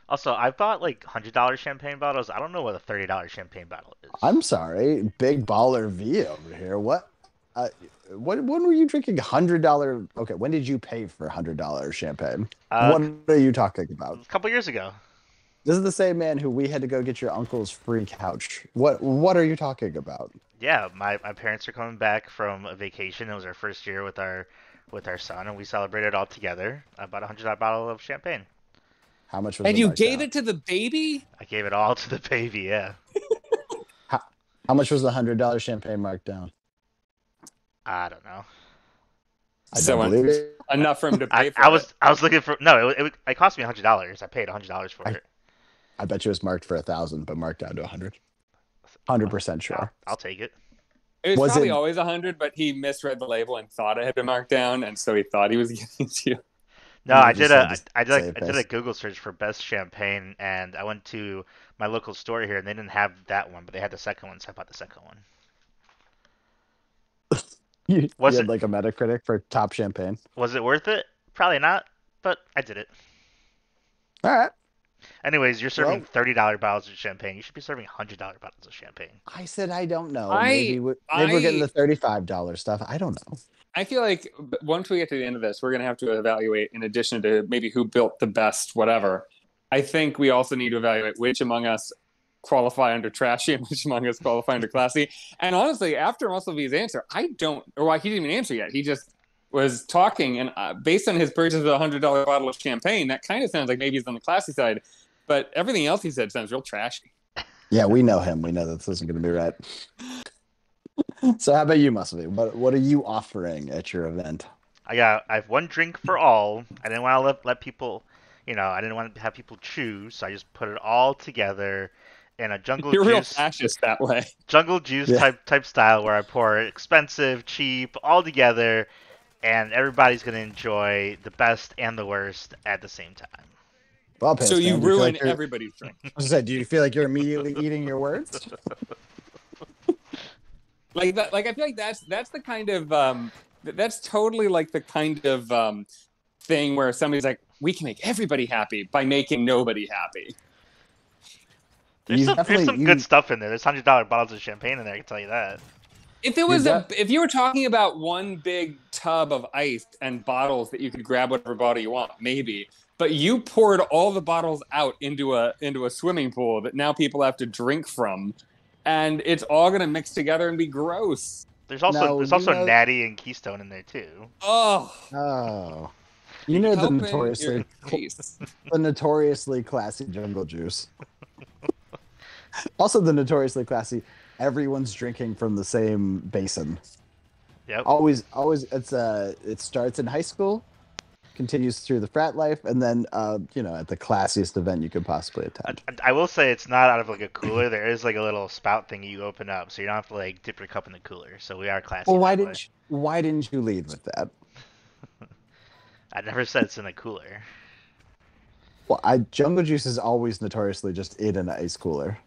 Also, I bought like $100 champagne bottles. I don't know what a $30 champagne bottle is. I'm sorry, big baller V over here. What? When were you drinking $100? Okay, when did you pay for $100 champagne? What are you talking about? A couple years ago. This is the same man who we had to go get your uncle's free couch. What are you talking about? Yeah, my parents are coming back from a vacation. It was our first year with our son, and we celebrated all together. I bought a $100 bottle of champagne. How much was And it you marked gave down? it to the baby? I gave it all to the baby. Yeah. How much was the $100 champagne marked down? I don't know. I So don't believe it. enough for him to pay for I it. was looking for no. It cost me $100. I paid $100 for it. I bet you it was marked for 1,000, but marked down to 100. 100% sure. I'll take it. It was Was probably it- always 100, but he misread the label and thought it had been marked down, and so he thought he was giving it to you. No, You I just did had a to I did save a, I did a face. Google search for best champagne, and I went to my local store here, and they didn't have that one, but they had the second one, so I bought the second one. You Was had it- like a Metacritic for top champagne. Was it worth it? Probably not, but I did it. All right. Anyways, you're serving Well- $30 bottles of champagne. You should be serving $100 bottles of champagne. I said I don't know. I- Maybe we're getting the $35 stuff. I don't know. I feel like once we get to the end of this, we're going to have to evaluate, in addition to maybe who built the best whatever, I think we also need to evaluate which among us qualify under trashy and which among us qualify under classy. And honestly, after Muscle V's answer, he didn't even answer yet. He just was talking, and based on his purchase of a $100 bottle of champagne, that kind of sounds like maybe he's on the classy side. But everything else he said sounds real trashy. Yeah, we know him. We know that this isn't going to be right. So how about you, Muscle? What are you offering at your event? I have one drink for all. I didn't want to let people, I didn't want to have people choose, so I just put it all together in a jungle You're real juice fascist that way. Yeah. type style where I pour expensive, cheap, all together, and everybody's gonna enjoy the best and the worst at the same time. Well, Pants, So you man, do feel ruin like you're- everybody's drink. I was gonna say, do you feel like you're immediately eating your words? Like that, like I feel like that's the kind of that's totally like the kind of thing where somebody's like, we can make everybody happy by making nobody happy. There's You some definitely- good stuff in there. There's $100 bottles of champagne in there. I can tell you that. If it was You're if you were talking about one big tub of ice and bottles that you could grab whatever bottle you want, maybe. But you poured all the bottles out into a swimming pool that now people have to drink from, and it's all gonna mix together and be gross. There's also No, Natty and Keystone in there too. Oh, Oh, you know the helping notoriously your face. the notoriously classy jungle juice. Also, the notoriously classy. Everyone's drinking from the same basin. Yep. Always. It starts in high school, continues through the frat life, and then at the classiest event you could possibly attend. I will say it's not out of like a cooler. There is like a little spout thing you open up, so you don't have to like dip your cup in the cooler. So we are classy. Well, that way. why didn't you lead with that? I never said it's in a cooler. Well, jungle juice is always notoriously just in an ice cooler.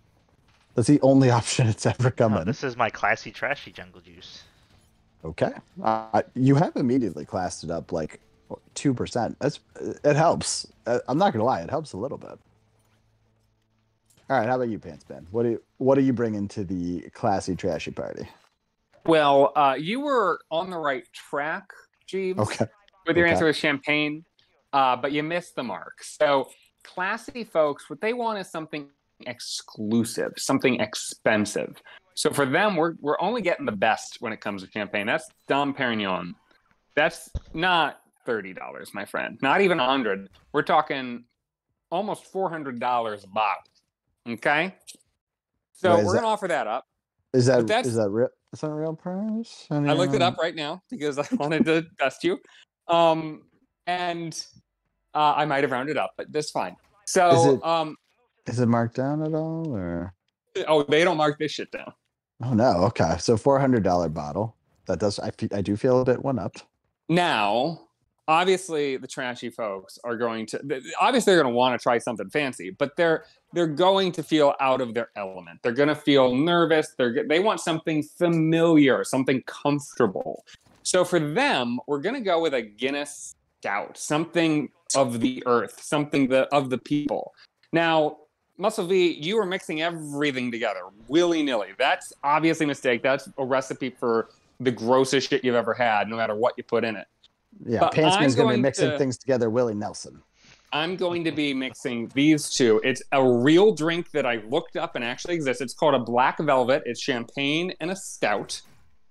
That's the only option it's ever come No, in. this is my classy, trashy jungle juice. Okay, you have immediately classed it up like 2%. It helps. I'm not gonna lie, it helps a little bit. All right, how about you, Pants Man? What are you bringing to the classy trashy party? Well, you were on the right track, Jeeves. Okay. With your Okay. answer was champagne, but you missed the mark. So classy folks, what they want is something exclusive, something expensive. So for them, we're only getting the best when it comes to champagne. That's Dom Perignon. That's not $30, my friend. Not even $100. We're talking almost $400 a bottle. Okay. So Wait, is we're that- gonna offer that up. Is that But that's- is that real? Is that a real price? I looked it up right now because I wanted to test you. And I might have rounded up, but that's fine. So, Is it marked down at all, or? oh, they don't mark this shit down. Oh no. Okay, so $400 bottle. That does. I do feel a bit one upped. Now, obviously, the trashy folks are going to. Obviously, they're going to want to try something fancy, but they're going to feel out of their element. They're going to feel nervous. They want something familiar, something comfortable. So for them, we're going to go with a Guinness Stout, something of the earth, something of the people. Now, Muscle V, you are mixing everything together willy-nilly. That's obviously a mistake. That's a recipe for the grossest shit you've ever had, no matter what you put in it. Yeah, But Pants Man's I'm gonna be going mixing to- things together. Willie Nelson. I'm going to be mixing these two. It's a real drink that I looked up and actually exists. It's called a Black Velvet. It's champagne and a stout.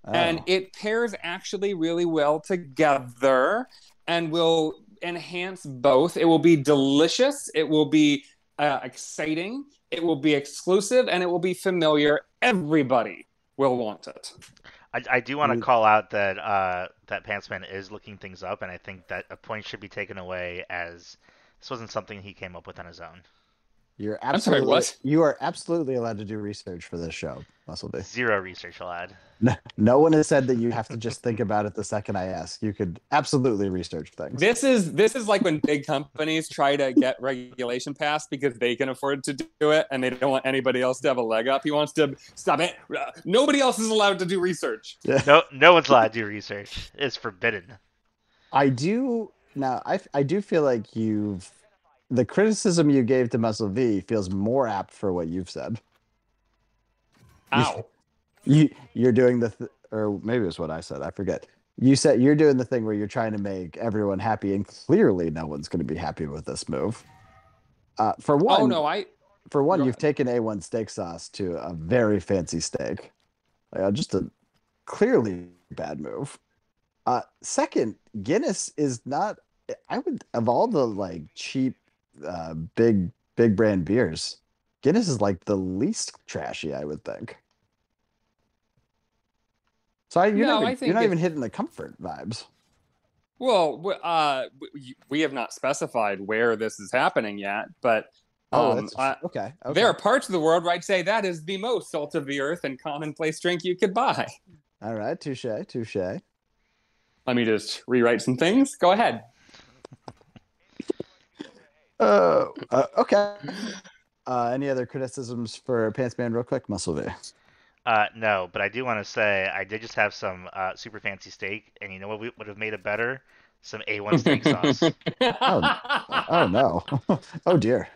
And Oh. it pairs actually really well together and will enhance both. It will be delicious. It will be exciting. It will be exclusive, and it will be familiar. Everybody will want it. I do want to call out that that Pantsman is looking things up, and I think that a point should be taken away as this wasn't something he came up with on his own. You're I'm sorry, absolutely what? you are absolutely allowed to do research for this show, Muscleby. Zero research allowed. No one has said that you have to just think about it the second I ask. You could absolutely research things. This is like when big companies try to get regulation passed because they can afford to do it and they don't want anybody else to have a leg up. He wants to stop it. Nobody else is allowed to do research. No one's allowed to do research. It's forbidden. I do feel like the criticism you gave to Muscle V feels more apt for what you've said. Ow. You're doing or maybe it's what I said. I forget. You said you're doing the thing where you're trying to make everyone happy, and clearly no one's going to be happy with this move. For one, you've taken A1 steak sauce to a very fancy steak. Just a clearly bad move. Second, Guinness is not. I would, of all the like cheap, big brand beers, Guinness is like the least trashy, I would think. So you're not even hitting the comfort vibes. Well, we have not specified where this is happening yet, but okay. There are parts of the world where I'd say that is the most salt of the earth and commonplace drink you could buy. All right, touche. Let me just rewrite some things. Go ahead. Okay. Any other criticisms for Pantsman real quick, Muscle V? No, but I do want to say I did just have some super fancy steak, and you know what would have made it better? Some A1 steak sauce. Oh no. Oh dear.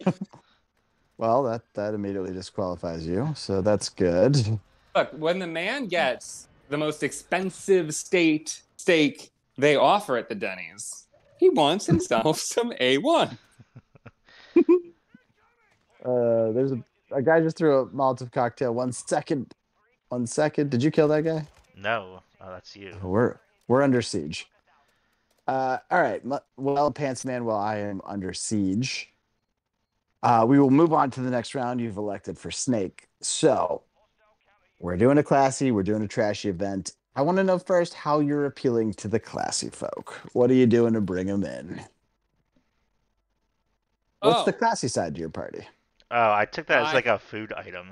Well, that immediately disqualifies you, so that's good. Look, when the man gets the most expensive steak they offer at the Denny's, he wants himself some A1. There's a guy just threw a Molotov cocktail. 1 second. 1 second. Did you kill that guy? No. Oh, that's you. We're under siege. All right. Well, Pantsman, while I am under siege, we will move on to the next round. You've elected for Snake. So we're doing a classy, we're doing a trashy event. I want to know first how you're appealing to the classy folk. What are you doing to bring them in? What's the classy side to your party? Oh, I took that as like a food item.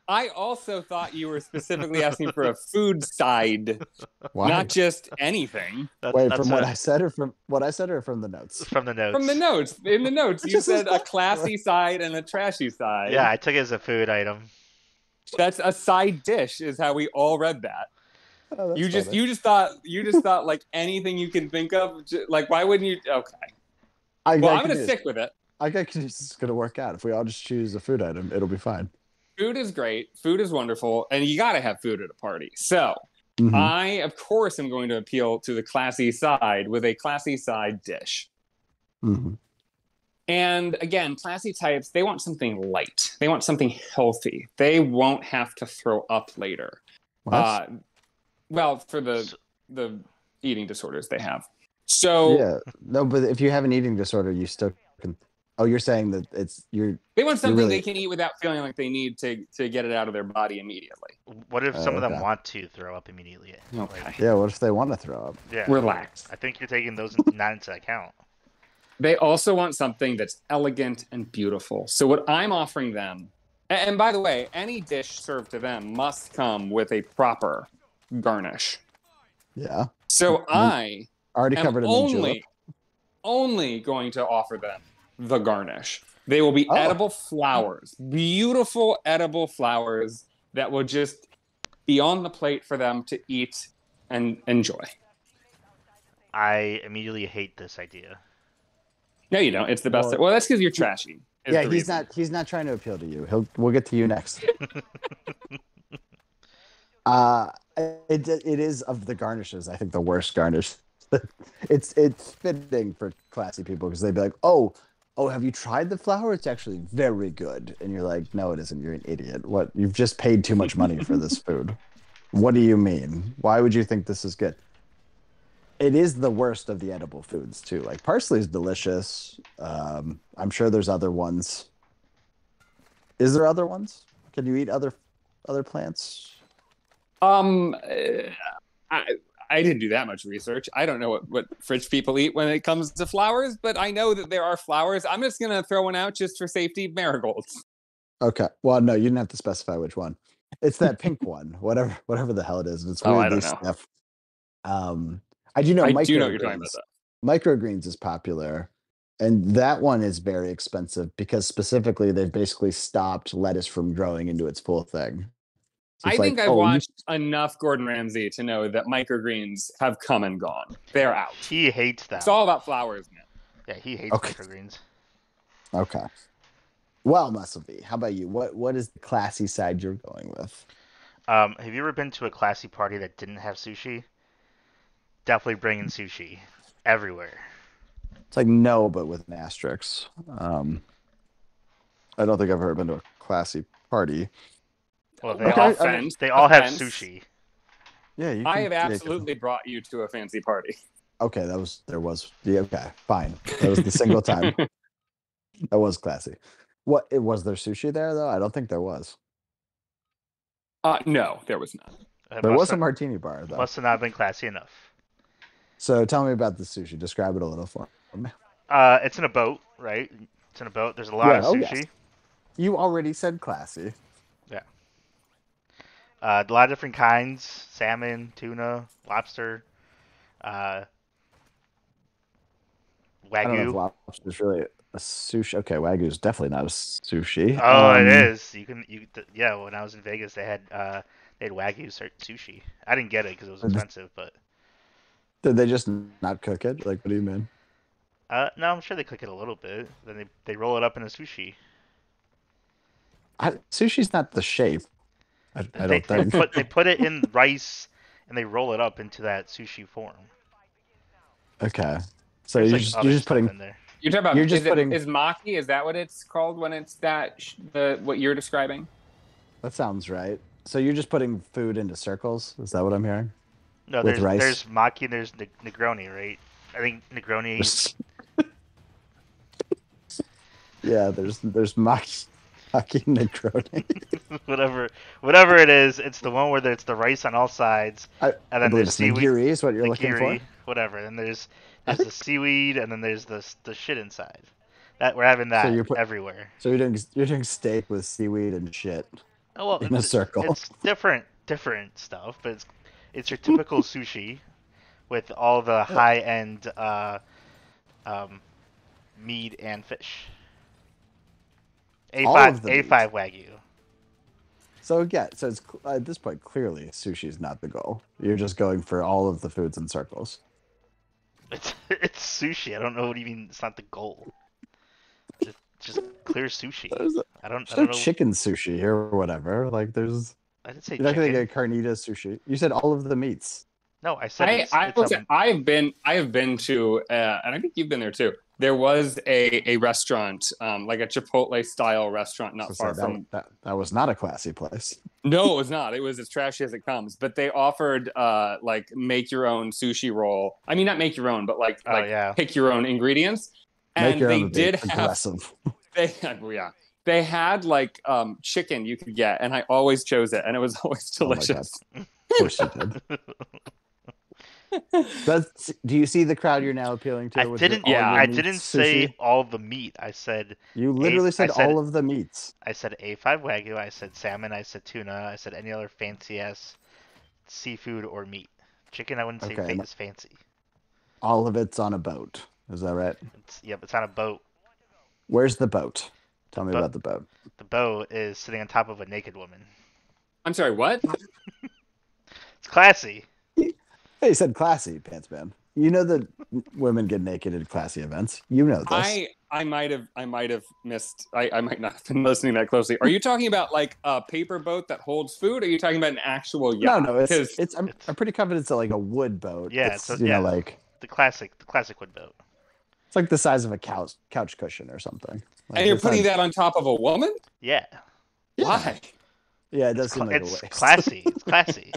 I also thought you were specifically asking for a food side, Why? not just anything. Wait, from what I said, or from the notes? From the notes. From the notes. In the notes, you said a classy side and a trashy side. Yeah, I took it as a food item. That's a side dish, is how we all read that. Oh, you just thought like anything you can think of. Like, why wouldn't you? Okay. I'm gonna stick with it. I think it's gonna work out. If we all just choose a food item, it'll be fine. Food is great. Food is wonderful, and you got to have food at a party. So, I, of course, am going to appeal to the classy side with a classy side dish. Mm-hmm. And again, classy types, they want something light. They want something healthy. They won't have to throw up later. Well, for the eating disorders they have. So yeah, no, but if you have an eating disorder, you still can. Oh, you're saying that they want something they can eat without feeling like they need to get it out of their body immediately. What if some of them want to throw up immediately? Okay. Like, yeah, what if they want to throw up? Yeah. Relax. I think you're taking those not into account. They also want something that's elegant and beautiful. So what I'm offering them, and by the way, any dish served to them must come with a proper garnish. Yeah. So I already am covered in only going to offer them the garnish. They will be edible flowers, beautiful edible flowers that will just be on the plate for them to eat and enjoy. I immediately hate this idea. No, you don't. It's the best. Well, that's because you're trashy. Yeah, he's not trying to appeal to you. We'll get to you next. It is of the garnishes, I think, the worst garnish. It's fitting for classy people because they'd be like, oh, have you tried the flour? It's actually very good. And you're like, no, it isn't. You're an idiot. What? You've just paid too much money for this food. What do you mean? Why would you think this is good? It is the worst of the edible foods too. Like parsley is delicious. I'm sure there's other ones. Is there other ones? Can you eat other plants? I I didn't do that much research. I don't know what fridge people eat when it comes to flowers, but I know that there are flowers. I'm just gonna throw one out just for safety: marigolds. Okay. Well, no, you didn't have to specify which one. It's that pink one, whatever the hell it is. It's Oh, I weirdly don't know. stiff. I do know I do know what you're talking microgreens. about. Microgreens is popular, and that one is very expensive because specifically they've basically stopped lettuce from growing into its full thing. So I it's think like, I've oh, watched enough Gordon Ramsay to know that microgreens have come and gone. They're out. He hates them. It's all about flowers now. Yeah, he hates Okay. microgreens. Okay. Well, Muscleby, how about you? What is the classy side you're going with? Have you ever been to a classy party that didn't have sushi? Definitely bringing sushi everywhere. It's like no, but with an asterisk. I don't think I've ever been to a classy party. Well, Okay, they all have Offense. sushi. Yeah, you I can- have yeah, you can- absolutely brought you to a fancy party. Okay, okay, fine. That was the single time. That was classy. Was there sushi there though? I don't think there was. No, there was not. It There must was a have- martini bar though. Must have not been classy enough. So tell me about the sushi. Describe it a little for me. It's in a boat, right? It's in a boat. There's a lot of oh, sushi. yes. You already said classy. A lot of different kinds: salmon, tuna, lobster, I don't know if wagyu. lobster is really a sushi. Okay, wagyu is definitely not a sushi. Oh, it is. Yeah. When I was in Vegas, they had wagyu sushi. I didn't get it because it was expensive, but Did they just not cook it? Like, what do you mean? no, I'm sure they cook it a little bit. Then they roll it up in a sushi. Sushi's not the shape. I don't think. They put it in rice and they roll it up into that sushi form. Okay, so There's, you're like, just other stuff putting. in there. You're talking about You're just putting- is maki? Is that what it's called when it's that what you're describing? That sounds right. So you're just putting food into circles. Is that what I'm hearing? No, With rice? there's maki and there's Negroni, right? I think Negroni. Yeah, there's maki Negroni. whatever it is, it's the one where it's the rice on all sides, and I then believe there's it's seaweed. nigiri is what you're looking for. Nigiri, whatever. And there's the seaweed, and then there's the shit inside. That we're having that everywhere. So you're doing steak with seaweed and shit Oh, well, in a circle. It's different stuff, but it's your typical sushi with all the high end meat and fish. All of the A5 Wagyu. So it's at this point clearly sushi is not the goal. You're just going for all of the foods in circles. It's sushi. I don't know what you mean. It's not the goal. Just clear sushi. I don't know. Chicken sushi or whatever. Like there's. I didn't say You're not chicken. gonna get carnita sushi. You said all of the meats. No, I said I have been to, and I think you've been there too. There was a restaurant, like a Chipotle style restaurant, not far from. That was not a classy place. No, it was not. It was as trashy as it comes. But they offered like make your own sushi roll. I mean, not make your own, but like pick your own ingredients. Make And your they own did have. aggressive. They had like chicken you could get, and I always chose it, and it was always delicious. Of course you did. Do you see the crowd you're now appealing to? I didn't say all the meat. I said you literally said all of the meats. I said A5 Wagyu. I said salmon. I said tuna. I said any other fancy ass seafood or meat. Chicken, I wouldn't say is fancy. All of it's on a boat. Is that right? It's on a boat. Where's the boat? Tell me about the boat. The boat is sitting on top of a naked woman. I'm sorry, what? It's classy. Hey, you said classy, Pants Man. You know that women get naked at classy events. You know this. I might have missed. I might not have been listening that closely. Are you talking about like a paper boat that holds food? Or are you talking about an actual yacht? No. It's. I'm pretty confident it's like a wood boat. Yeah, like the classic wood boat. It's like the size of a couch cushion or something. Like, and you're putting that on top of a woman? Yeah. Why? Yeah, it does seem like a waste. Classy. It's classy.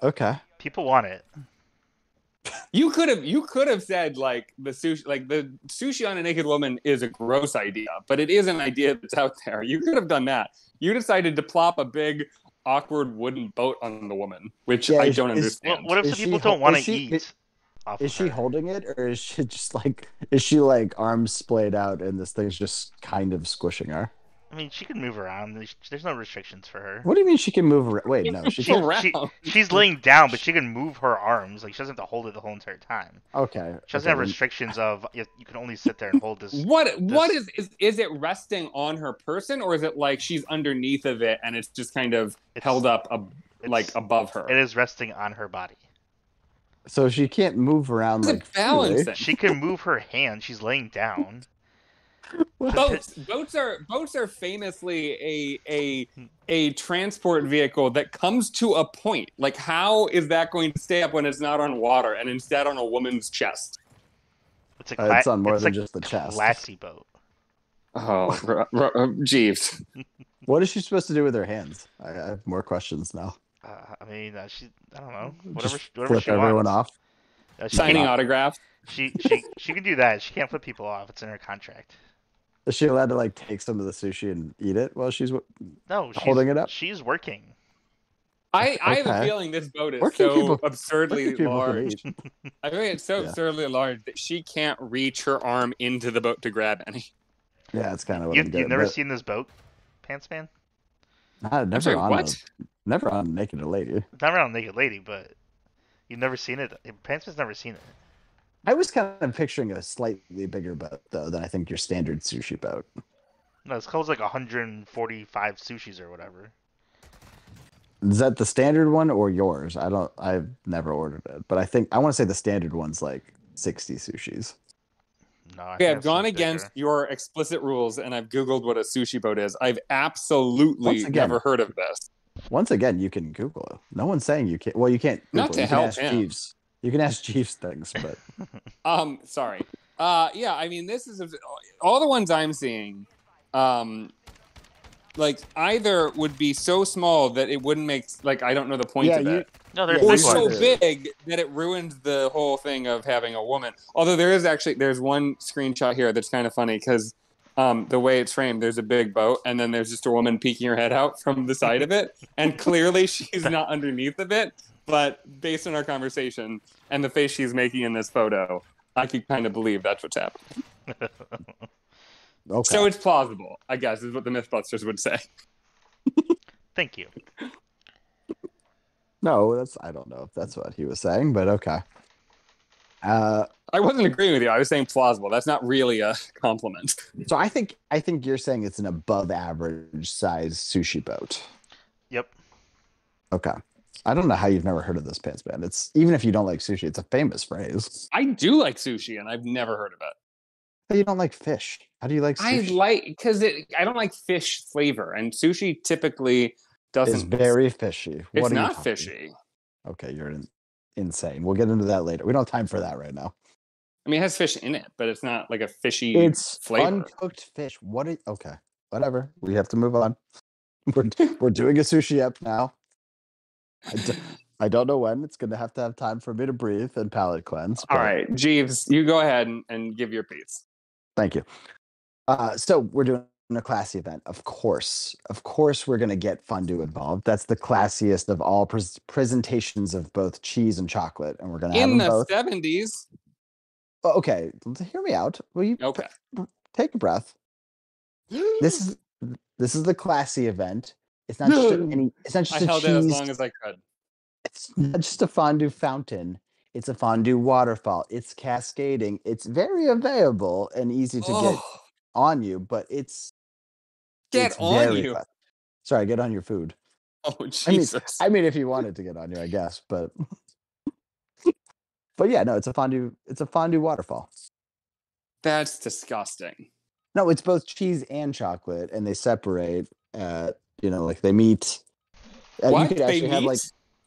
Okay. People want it. You could have said the sushi on a naked woman is a gross idea, but it is an idea that's out there. You could have done that. You decided to plop a big awkward wooden boat on the woman, which I don't understand. What if some people don't want to eat? Is she holding it, or is she just arms splayed out and this thing's just kind of squishing her? I mean, she can move around. There's no restrictions for her. What do you mean she can move around? Wait, no, she can't. She's laying down, but she can move her arms. Like, she doesn't have to hold it the whole entire time. Okay. She doesn't have restrictions of you can only sit there and hold this. What is it resting on her person, or is it like she's underneath of it and it's just kind of held up above her? It is resting on her body. So she can't move around balancing. She can move her hand. She's laying down. Boats are famously a transport vehicle that comes to a point. Like, how is that going to stay up when it's not on water and instead on a woman's chest? It's on more than just the chest. Classy boat. Oh, Jeeves. What is she supposed to do with her hands? I have more questions now. I mean, I don't know. Whatever Flip she everyone wants. off. Signing autographs. She can do that. She can't flip people off. It's in her contract. Is she allowed to take some of the sushi and eat it while she's holding it up? She's working. I have a feeling this boat is absurdly large. I think it's so absurdly large that she can't reach her arm into the boat to grab any. Yeah, it's kind of what I'm getting. You've never seen this boat, Pants Man? Never on Naked Lady. Never on Naked Lady, but you've never seen it. Pants Man's never seen it. I was kind of picturing a slightly bigger boat, though, than I think your standard sushi boat. No, it's called 145 sushis or whatever. Is that the standard one or yours? I've never ordered it, but I want to say the standard one's 60 sushis. No, I've gone against your explicit rules and I've Googled what a sushi boat is. I've absolutely never heard of this. Once again, you can Google it. No one's saying you can't. Well, you can't. Not to help him. Jeeves. You can ask Jeeves things, but sorry. Yeah, I mean, this is all the ones I'm seeing. Either would be so small that it wouldn't make I don't know the point of it. No, or so big that it ruins the whole thing of having a woman. Although there's one screenshot here that's kind of funny because the way it's framed, there's a big boat and then there's just a woman peeking her head out from the side of it, and clearly she's not underneath of it. But based on our conversation and the face she's making in this photo, I could kind of believe that's what's happening. Okay. So it's plausible, I guess, is what the Mythbusters would say. Thank you. No, I don't know if that's what he was saying, but okay. I wasn't agreeing with you. I was saying plausible. That's not really a compliment. So I think you're saying it's an above average size sushi boat. Yep. Okay. I don't know how you've never heard of this, Pants Man. It's even if you don't like sushi, it's a famous phrase. I do like sushi, and I've never heard of it. But you don't like fish. How do you like sushi? Because I don't like fish flavor, and sushi typically doesn't. It's very fishy. It's not fishy. Okay, you're insane. We'll get into that later. We don't have time for that right now. I mean, it has fish in it, but it's not like a fishy flavor. Uncooked fish. Okay, whatever. We have to move on. We're doing a sushi up now. I don't know when. It's going to have time for me to breathe and palate cleanse. All right, Jeeves, you go ahead and give your piece. Thank you. So we're doing a classy event. Of course, we're going to get fondue involved. That's the classiest of all presentations of both cheese and chocolate, and we're going to have them both. In the 70s. Okay, hear me out. Will you take a breath? This is the classy event. It's not just it's not just I held it as long as I could. It's not just a fondue fountain. It's a fondue waterfall. It's cascading. It's very available and easy to get on you, but get on you. Fun. Sorry, get on your food. Oh Jesus! I mean, if you wanted to get on you, I guess, but yeah, no, it's a fondue. It's a fondue waterfall. That's disgusting. No, it's both cheese and chocolate, and they separate. They meet. What? You could actually have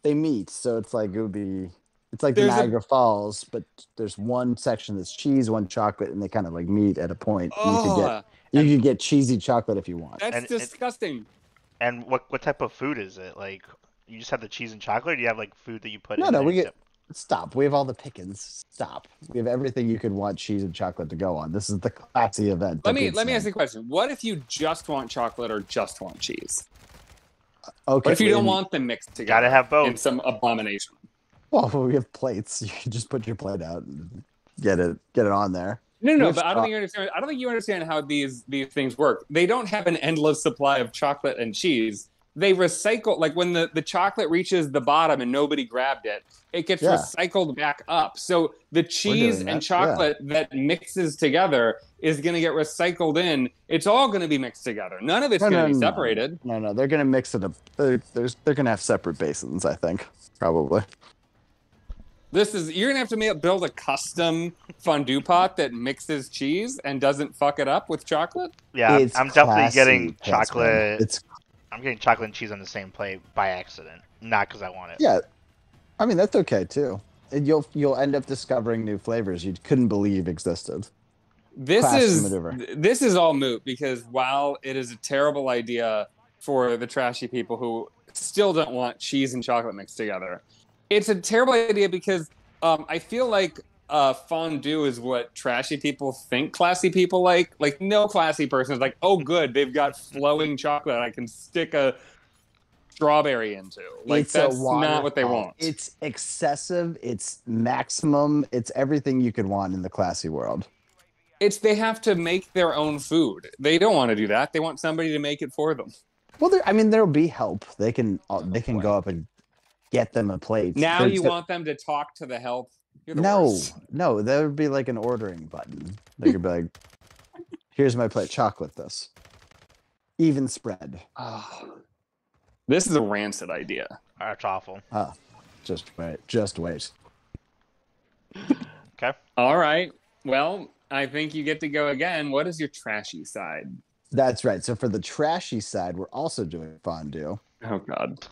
they meet, so it's like it would be. It's like the Niagara Falls, but there's one section that's cheese, one chocolate, and they kind of meet at a point. You could get cheesy chocolate if you want. That's disgusting. And what type of food is it? you just have the cheese and chocolate? Or do you have like food that you put No, in no, there? we get. Stop. We have all the pickings. Stop. We have everything you could want cheese and chocolate to go on. This is the classy event. Let me ask you a question. What if you just want chocolate or just want cheese? Okay. What if you don't want them mixed together? Gotta have both. In some abomination. Well, we have plates. You can just put your plate out and get it on there. No, but I don't think you understand. I don't think you understand how these things work. They don't have an endless supply of chocolate and cheese. They recycle, like when the chocolate reaches the bottom and nobody grabbed it, it gets recycled back up. So the cheese and chocolate that mixes together is going to get recycled in. It's all going to be mixed together. None of it's going to be separated. No, they're going to mix it up. They're going to have separate basins, I think, probably. You're going to have to build a custom fondue pot that mixes cheese and doesn't fuck it up with chocolate? Yeah, It's I'm definitely getting classy, chocolate. I'm getting chocolate and cheese on the same plate by accident, not because I want it. Yeah, I mean that's okay too. And you'll end up discovering new flavors you couldn't believe existed. This is all moot because while it is a terrible idea for the trashy people who still don't want cheese and chocolate mixed together, it's a terrible idea because I feel like fondue is what trashy people think classy people like. Like, no classy person is like, oh, good, they've got flowing chocolate I can stick a strawberry into. Like, that's not what they want. It's excessive. It's maximum. It's everything you could want in the classy world. They have to make their own food. They don't want to do that. They want somebody to make it for them. Well, there'll be help. They can go up and get them a plate. Now you want them to talk to the help. No, there would be like an ordering button. They could be like, here's my plate, chocolate this. Even spread. Oh, this is a rancid idea. That's awful. Just wait. Okay. All right. Well, I think you get to go again. What is your trashy side? That's right. So for the trashy side, we're also doing fondue. Oh, God.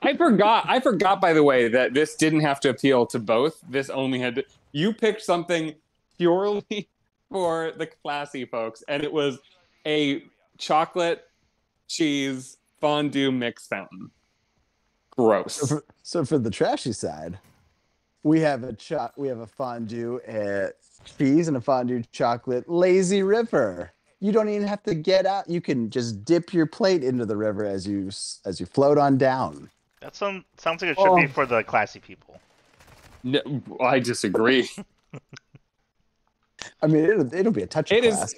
I forgot, by the way, that this didn't have to appeal to both. This only had to... You picked something purely for the classy folks, and it was a chocolate cheese fondue mix fountain. Gross. So for the trashy side, we have a fondue cheese and a fondue chocolate lazy river. You don't even have to get out. You can just dip your plate into the river as you float on down. That sounds like it should be for the classy people. No, I disagree. I mean, it'll be a touch of class.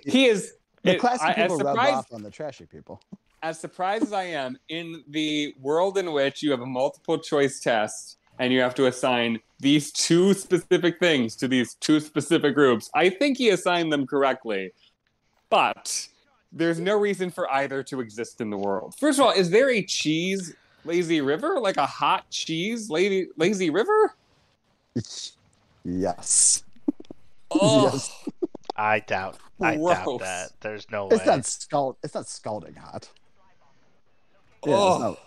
The classy people rub off on the trashy people. As surprised as I am, in the world in which you have a multiple choice test and you have to assign these two specific things to these two specific groups, I think he assigned them correctly. But there's no reason for either to exist in the world. First of all, is there a cheese lazy river? Like a hot cheese lazy river? Yes. Oh. Yes. I doubt that. There's no way. It's not scalding hot. Yeah, oh.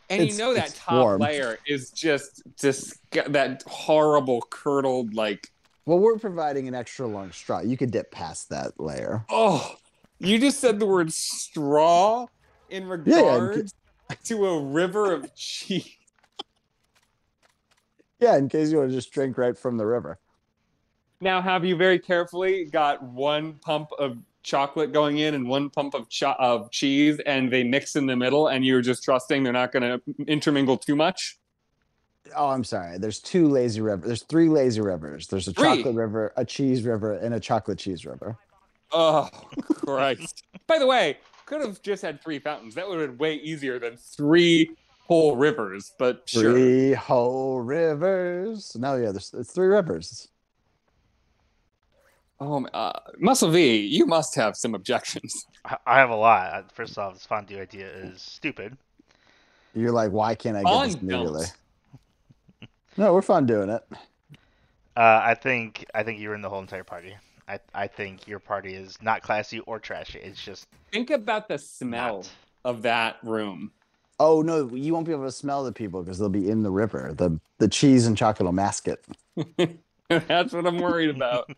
And you know that top warm. layer is just that horrible curdled like. Well, we're providing an extra long straw. You could dip past that layer. Oh, you just said the word straw in regards to a river of cheese. Yeah, in case you want to just drink right from the river. Now, have you very carefully got one pump of chocolate going in and one pump of cheese, and they mix in the middle, and you're just trusting they're not going to intermingle too much? Oh, I'm sorry. There's two lazy rivers. There's three lazy rivers. There's a chocolate river, a cheese river, and a chocolate cheese river. Oh, Christ. By the way, could have just had three fountains. That would have been way easier than three whole rivers, but sure. Three whole rivers. No, yeah, it's three rivers. Oh, Muscle V, you must have some objections. I have a lot. First off, this fondue idea is stupid. You're like, why can't I get this immediately? No, we're fun doing it. I think you're in the whole entire party. I think your party is not classy or trashy. It's just think about the smell of that room. Oh no, you won't be able to smell the people because they'll be in the river. The cheese and chocolate will mask it. That's what I'm worried about.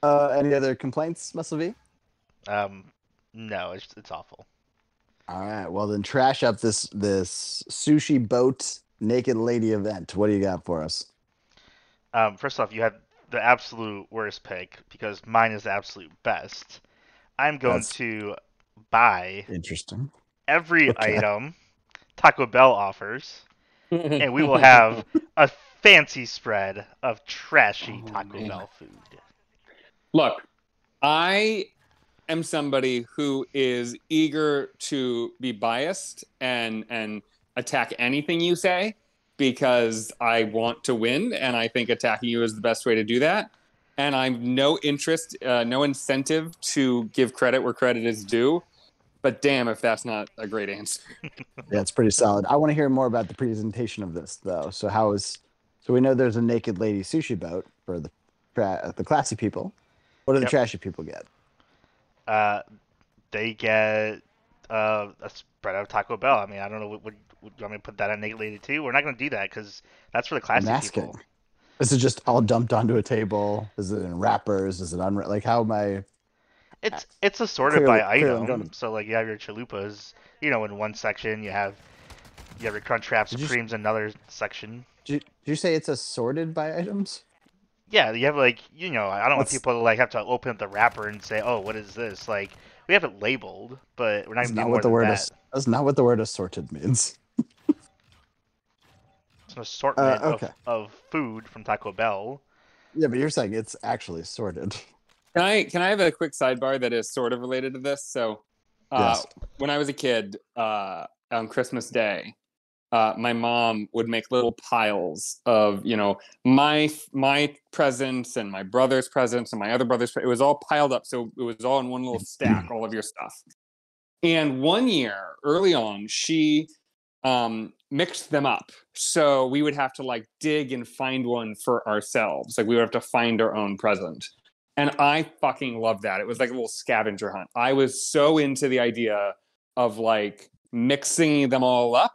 Any other complaints, Muscle V? No, it's awful. All right. Well, then trash up this sushi boat naked lady event. What do you got for us? First off, you had the absolute worst pick because mine is the absolute best. I'm going That's to buy interesting. every Okay. item Taco Bell offers, and we will have a fancy spread of trashy Oh, Taco man. Bell food. Look, I am somebody who is eager to be biased and attack anything you say because I want to win, and I think attacking you is the best way to do that. And I'm no interest, no incentive to give credit where credit is due. But damn, if that's not a great answer. Yeah, it's pretty solid. I want to hear more about the presentation of this, though. So we know there's a naked lady sushi boat for the classy people. What do the Yep. trashy people get? They get a spread of Taco Bell. I mean, I don't know. Would you want me to put that on Naked Lady too? We're not going to do that because that's for the I'm classy asking. people. Is it just all dumped onto a table? Is it in wrappers? Is it like how am I? It's assorted by Clearly I'm item. going So like you have your chalupas, in one section. You have your Crunchwrap Did you Supremes in another section. did you say it's assorted by items? Yeah, you have like I don't want That's people to like have to open up the wrapper and say, oh, what is this? Like we have it labeled, but we're not that's gonna do not more what the than word that. is. That's not what the word assorted means. It's an assortment Okay. of food from Taco Bell. Yeah, but you're saying it's actually assorted. Can I have a quick sidebar that is sort of related to this? So, Yes. when I was a kid, on Christmas Day, my mom would make little piles of my presents and my brother's presents and my other brother's. It was all piled up, so it was all in one little stack, all of your stuff. And one year, early on, she mixed them up, so we would have to like dig and find one for ourselves. Like we would have to find our own present. And I fucking loved that. It was like a little scavenger hunt. I was so into the idea of like mixing them all up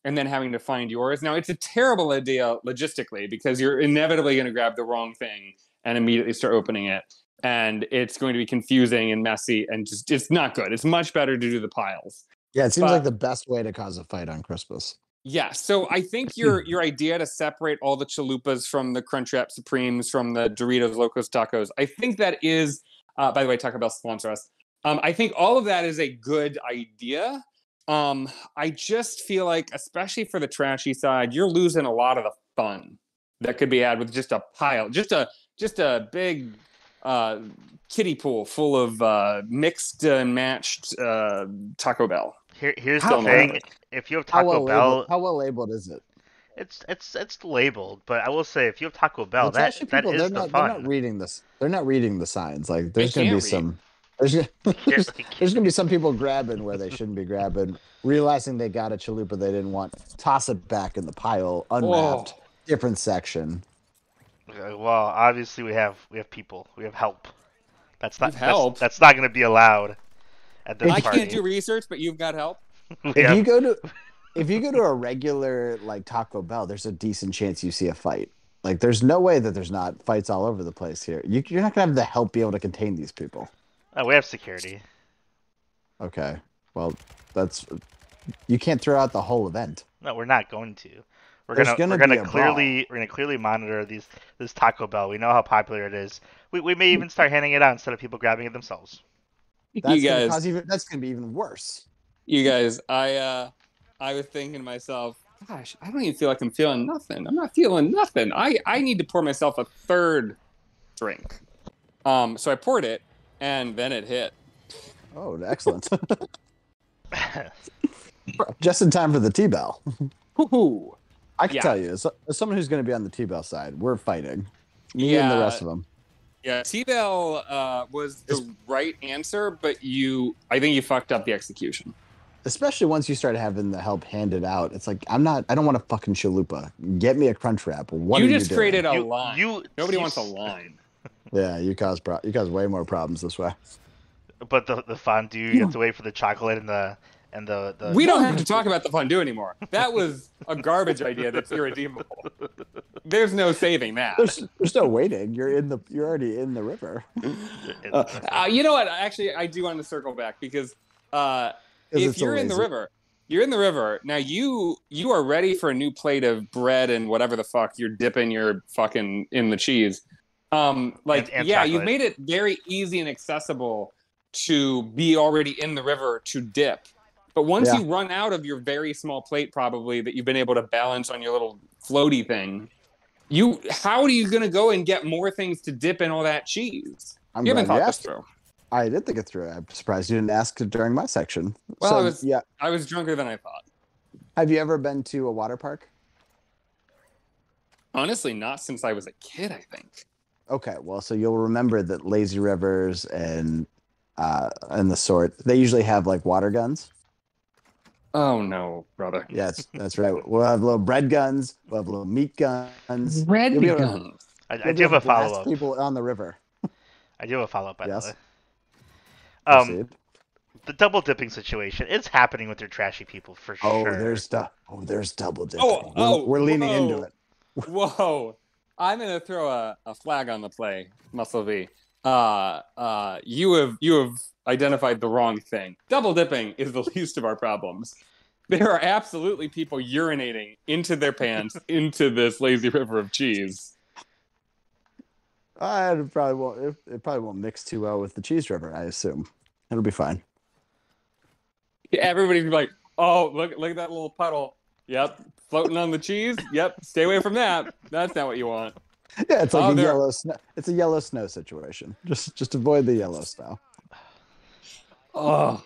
and then having to find yours. Now, it's a terrible idea logistically because you're inevitably going to grab the wrong thing and immediately start opening it. And it's going to be confusing and messy and just, it's not good. It's much better to do the piles. Yeah, it seems like But the best way to cause a fight on Christmas. yeah, so I think your idea to separate all the chalupas from the Crunchwrap Supremes from the Doritos Locos Tacos, I think that is, by the way, Taco Bell sponsor us. I think all of that is a good idea. I just feel like, especially for the trashy side, you're losing a lot of the fun that could be had with just a pile, just a big kiddie pool full of mixed and matched Taco Bell. Here's How- the thing: if you have How Taco Bell, how well labeled is it? it's labeled. But I will say, if you have Taco Bell, The trashy that people, is the they're fun. not reading this. They're not reading the signs. Like They there's gonna be can't some there's gonna be some people grabbing where they shouldn't be grabbing, realizing they got a chalupa they didn't want, toss it back in the pile, unwrapped, different section. Well, obviously we have people. We have help. That's not You've help? That's not going to be allowed at this I party. can't do research, but you've got help. We If have- you go to a regular like Taco Bell, there's a decent chance you see a fight. Like there's no way that there's not fights all over the place here. You're not gonna have the help be able to contain these people. we have security. Okay, well you can't throw out the whole event. No, we're not going to. There's We're gonna gonna be a clearly monitor this Taco Bell. We know how popular it is. We may even start handing it out instead of people grabbing it themselves. That's You gonna guys, cause that's gonna be even worse. I was thinking to myself, gosh, I don't even feel like I'm feeling nothing. I'm not feeling nothing. I need to pour myself a third drink. So I poured it, and then it hit. Oh, excellent! Just in time for the T-Bell. Woo-hoo. I can Yeah. tell you, as someone who's going to be on the T-Bell side, we're fighting. Me and the rest of them. Yeah, T-Bell was the right answer, but I think you fucked up the execution. Especially once you start having the help handed out, it's like I don't want a fucking chalupa. Get me a crunch wrap. What You are just you created doing? a line. Nobody wants a line. Yeah, you cause way more problems this way. But the fondue, you have to wait for the chocolate and and the We don't have to talk about the fondue anymore. That was a garbage idea that's irredeemable. There's no saving that. There's no waiting. You're already in the river. You know what? Actually, I do want to circle back because if you're in the river, you're in the river. Now you are ready for a new plate of bread and whatever the fuck you're dipping your fucking in the cheese. And you've made it very easy and accessible to be already in the river to dip. But once you run out of your very small plate, probably that you've been able to balance on your little floaty thing, how are you going to go and get more things to dip in all that cheese? You haven't thought this through. I did think it through. I'm surprised you didn't ask it during my section. Well, I was drunker than I thought. Have you ever been to a water park? Honestly, not since I was a kid, I think. Okay, well, so you'll remember that lazy rivers and the sort, they usually have like water guns. Oh no, brother. Yes, that's right. We'll have little bread guns. We'll have little meat guns. Bread guns. I do have a follow-up. People on the river. I do have a follow-up, by the way. Proceed. The double dipping situation, it's happening with your trashy people for sure. There's double dipping. We're leaning into it. Whoa. I'm going to throw a flag on the play, Muscle V. You have identified the wrong thing. Double dipping is the least of our problems. There are absolutely people urinating into their pants into this lazy river of cheese. It probably won't mix too well with the cheese river, I assume. It'll be fine. Everybody's like, oh, look at that little puddle. Yep, floating on the cheese. Yep, stay away from that. That's not what you want. Yeah, it's like yellow snow. It's a yellow snow situation. Just avoid the yellow snow. Oh,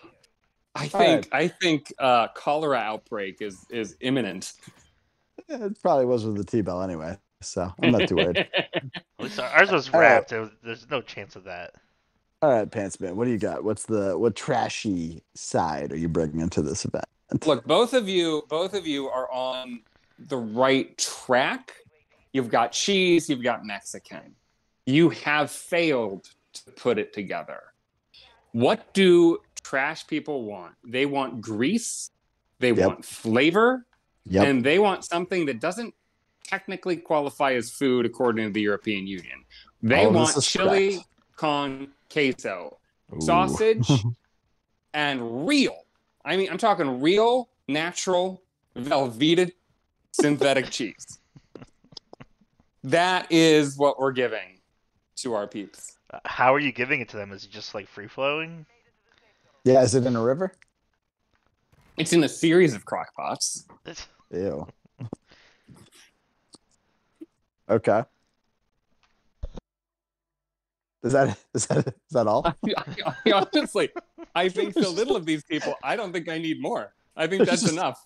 I think cholera outbreak is imminent. Yeah, it probably was with the T-bell anyway, so I'm not too worried. At least ours was wrapped. There's no chance of that. All right, Pantsman, what do you got? What trashy side are you bringing into this event? Look, both of you are on the right track. You've got cheese, you've got Mexican. You have failed to put it together. What do trash people want? They want grease, they want flavor, and they want something that doesn't technically qualify as food according to the European Union. They want chili con queso, sausage, and real. I mean, I'm talking real, natural, Velveeta, synthetic cheese. That is what we're giving to our peeps. How are you giving it to them? Is it just like free flowing? Yeah, is it in a river? It's in a series of crock pots. Ew. Okay. Is that all? Honestly, I think so little of these people. I don't think I need more. I think that's enough.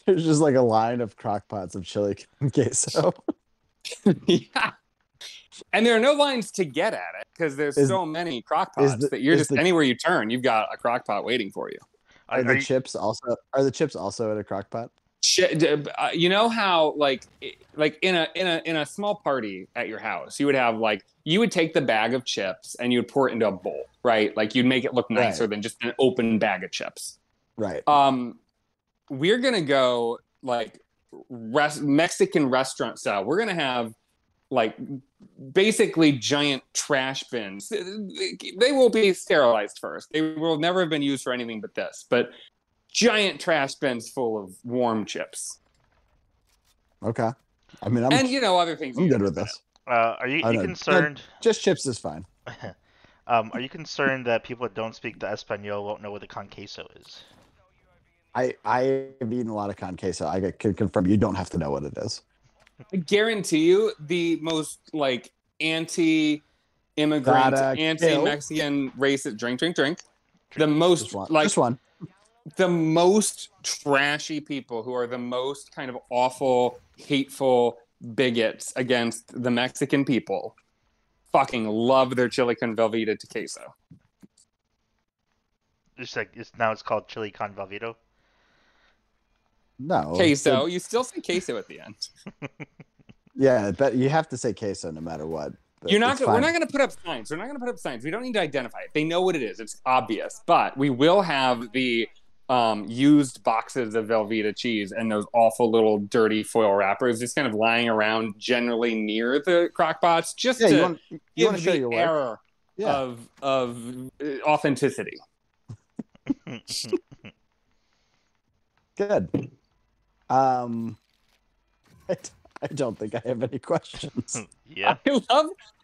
There's just like a line of crock pots of chili con queso. Yeah. And there are no lines to get at it because there's so many crock pots that you're just anywhere you turn, you've got a crock pot waiting for you. Are the chips also in a crock pot? You know how like in a small party at your house, you would take the bag of chips and you would pour it into a bowl, right? Like you'd make it look nicer than just an open bag of chips. Right. We're gonna go like Mexican restaurant style. We're gonna have like basically giant trash bins. They will be sterilized first. They will never have been used for anything but this. But giant trash bins full of warm chips. Okay. I mean, other things. I'm good with this. Are you concerned? Just chips is fine. Are you concerned that people that don't speak the Espanol won't know what the con queso is? I have eaten a lot of con queso. I can confirm you don't have to know what it is. I guarantee you, the most like anti-immigrant, anti-Mexican racist drink. The most the most trashy people who are the most kind of awful, hateful bigots against the Mexican people fucking love their chili con Velveeta to queso. It's called chili con Velveeta. No. Queso. You still say queso at the end. Yeah, but you have to say queso no matter what. We're not going to put up signs. We don't need to identify it. They know what it is. It's obvious. But we will have the used boxes of Velveeta cheese and those awful little dirty foil wrappers just kind of lying around generally near the crock pots just Yeah, to you want give to show the your work? air Yeah. of authenticity. Good. I, I don't think I have any questions. Yeah.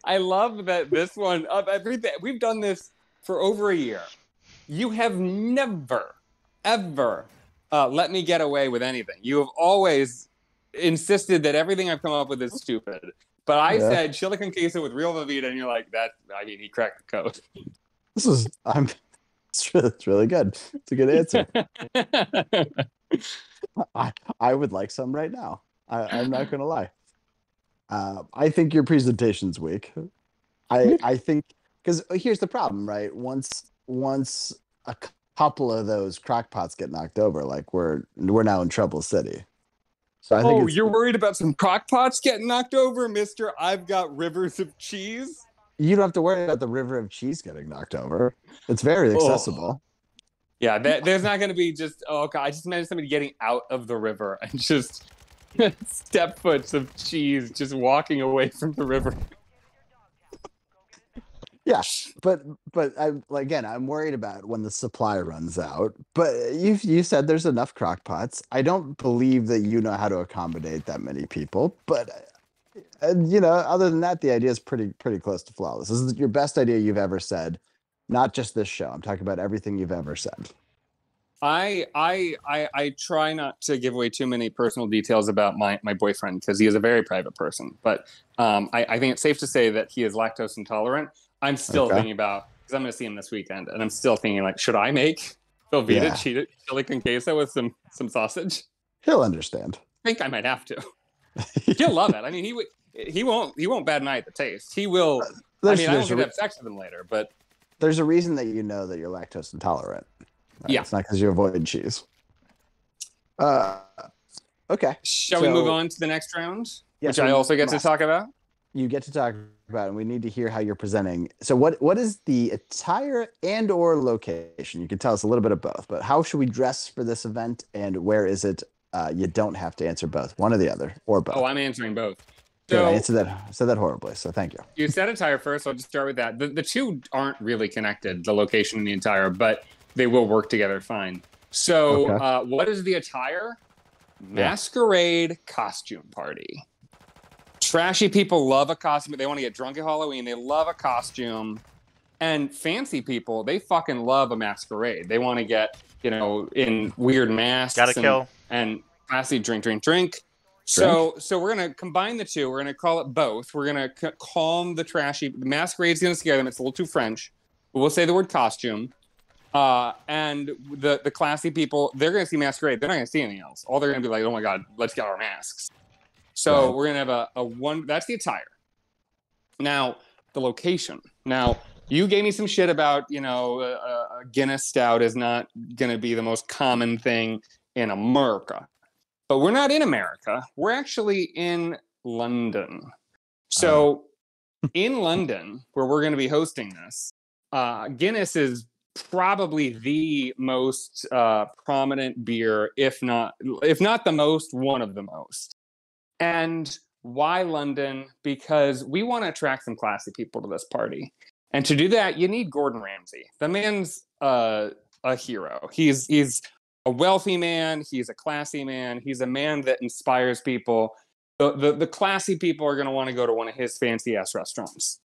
I love that this one of everything we've done this for over a year. You have never, ever let me get away with anything. You have always insisted that everything I've come up with is stupid. But I said chili con queso with real Velveeta, and you're like, he cracked the code. It's really good. It's a good answer. I would like some right now. I'm not gonna lie. I think your presentation's weak. I think because here's the problem, right? Once a couple of those crock pots get knocked over, like we're now in trouble city. So I think you're worried about some crock pots getting knocked over, Mister? I've got rivers of cheese. You don't have to worry about the river of cheese getting knocked over. It's very accessible. Yeah, there's not going to be just, God, I just imagine somebody getting out of the river and just step foots of cheese just walking away from the river. Yeah, but I'm worried about when the supply runs out. But you said there's enough crock pots. I don't believe that you know how to accommodate that many people. But other than that, the idea is pretty close to flawless. This is your best idea you've ever said, not just this show. I'm talking about everything you've ever said. I try not to give away too many personal details about my boyfriend because he is a very private person. But I think it's safe to say that he is lactose intolerant. I'm still thinking about, because I'm going to see him this weekend, and I'm still thinking, like, should I make Velveeta chili con queso with some sausage? He'll understand. I think I might have to. He'll love it. I mean, he won't bad an eye at the taste. He will. I don't get to have sex with him later, but there's a reason that you know that you're lactose intolerant. Right? Yeah, it's not because you avoid cheese. Okay. Shall we move on to the next round, which so I also get to talk about? You get to talk about, and we need to hear how you're presenting. So what is the attire and or location? You can tell us a little bit of both, but how should we dress for this event, and where is it? You don't have to answer both, one or the other, or both. Oh, I'm answering both. So I said that horribly, so thank you. You said attire first, so I'll just start with that. The two aren't really connected, the location and the attire, but they will work together fine. So what is the attire? Masquerade costume party. Trashy people love a costume. They want to get drunk at Halloween. They love a costume. And fancy people, they fucking love a masquerade. They want to get, in weird masks. And classy drink. So we're going to combine the two. We're going to call it both. We're going to calm the trashy. The masquerade's going to scare them. It's a little too French. But we'll say the word costume. And the classy people, they're going to see masquerade. They're not going to see anything else. All they're going to be like, oh my God, let's get our masks. So we're going to have a one. That's the attire. Now, the location. Now, you gave me some shit about, a Guinness Stout is not going to be the most common thing in America. But we're not in America. We're actually in London. So in London, where we're going to be hosting this, Guinness is probably the most prominent beer, if not the most, one of the most. And why London? Because we want to attract some classy people to this party. And to do that, you need Gordon Ramsay. The man's a hero. He's a wealthy man. He's a classy man. He's a man that inspires people. The classy people are going to want to go to one of his fancy-ass restaurants.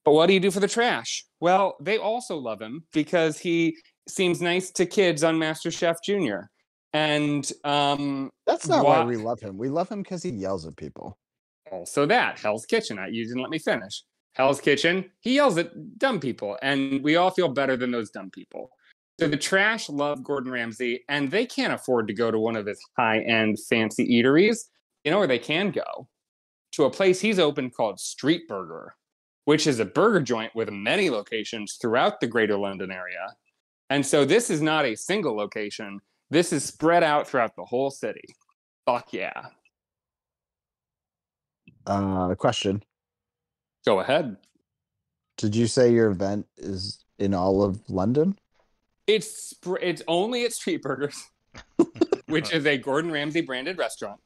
But what do you do for the trash? Well, they also love him because he seems nice to kids on MasterChef Junior. And that's not why we love him. We love him because he yells at people. Also that. Hell's Kitchen. You didn't let me finish. Hell's Kitchen, he yells at dumb people. And we all feel better than those dumb people. So the trash love Gordon Ramsay, and they can't afford to go to one of his high-end fancy eateries. You know where they can go? To a place he's opened called Street Burger, which is a burger joint with many locations throughout the greater London area. And so this is not a single location. This is spread out throughout the whole city. Fuck yeah. Question. Go ahead. Did you say your event is in all of London? It's only at Street Burgers, which is a Gordon Ramsay branded restaurant.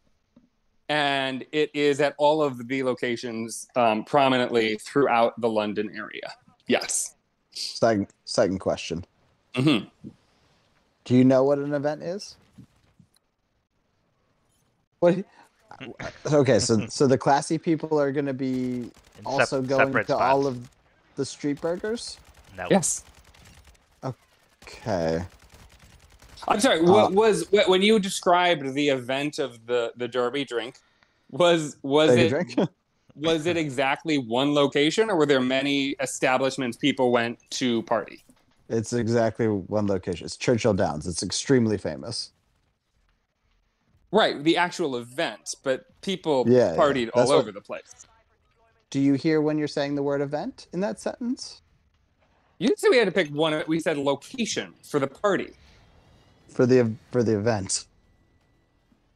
And it is at all of the locations prominently throughout the London area. Yes. Second question. Mm-hmm. Do you know what an event is? What? Okay, so the classy people are going to be also going to all of the Street Burgers? No. Yes. Okay. I'm sorry. What was when you described the event of the Derby drink? Was it exactly one location, or were there many establishments people went to party? It's exactly one location. It's Churchill Downs. It's extremely famous. Right, the actual event, but people partied all over the place. Do you hear when you're saying the word event in that sentence? You didn't say we had to pick one. We said location for the party. For the event.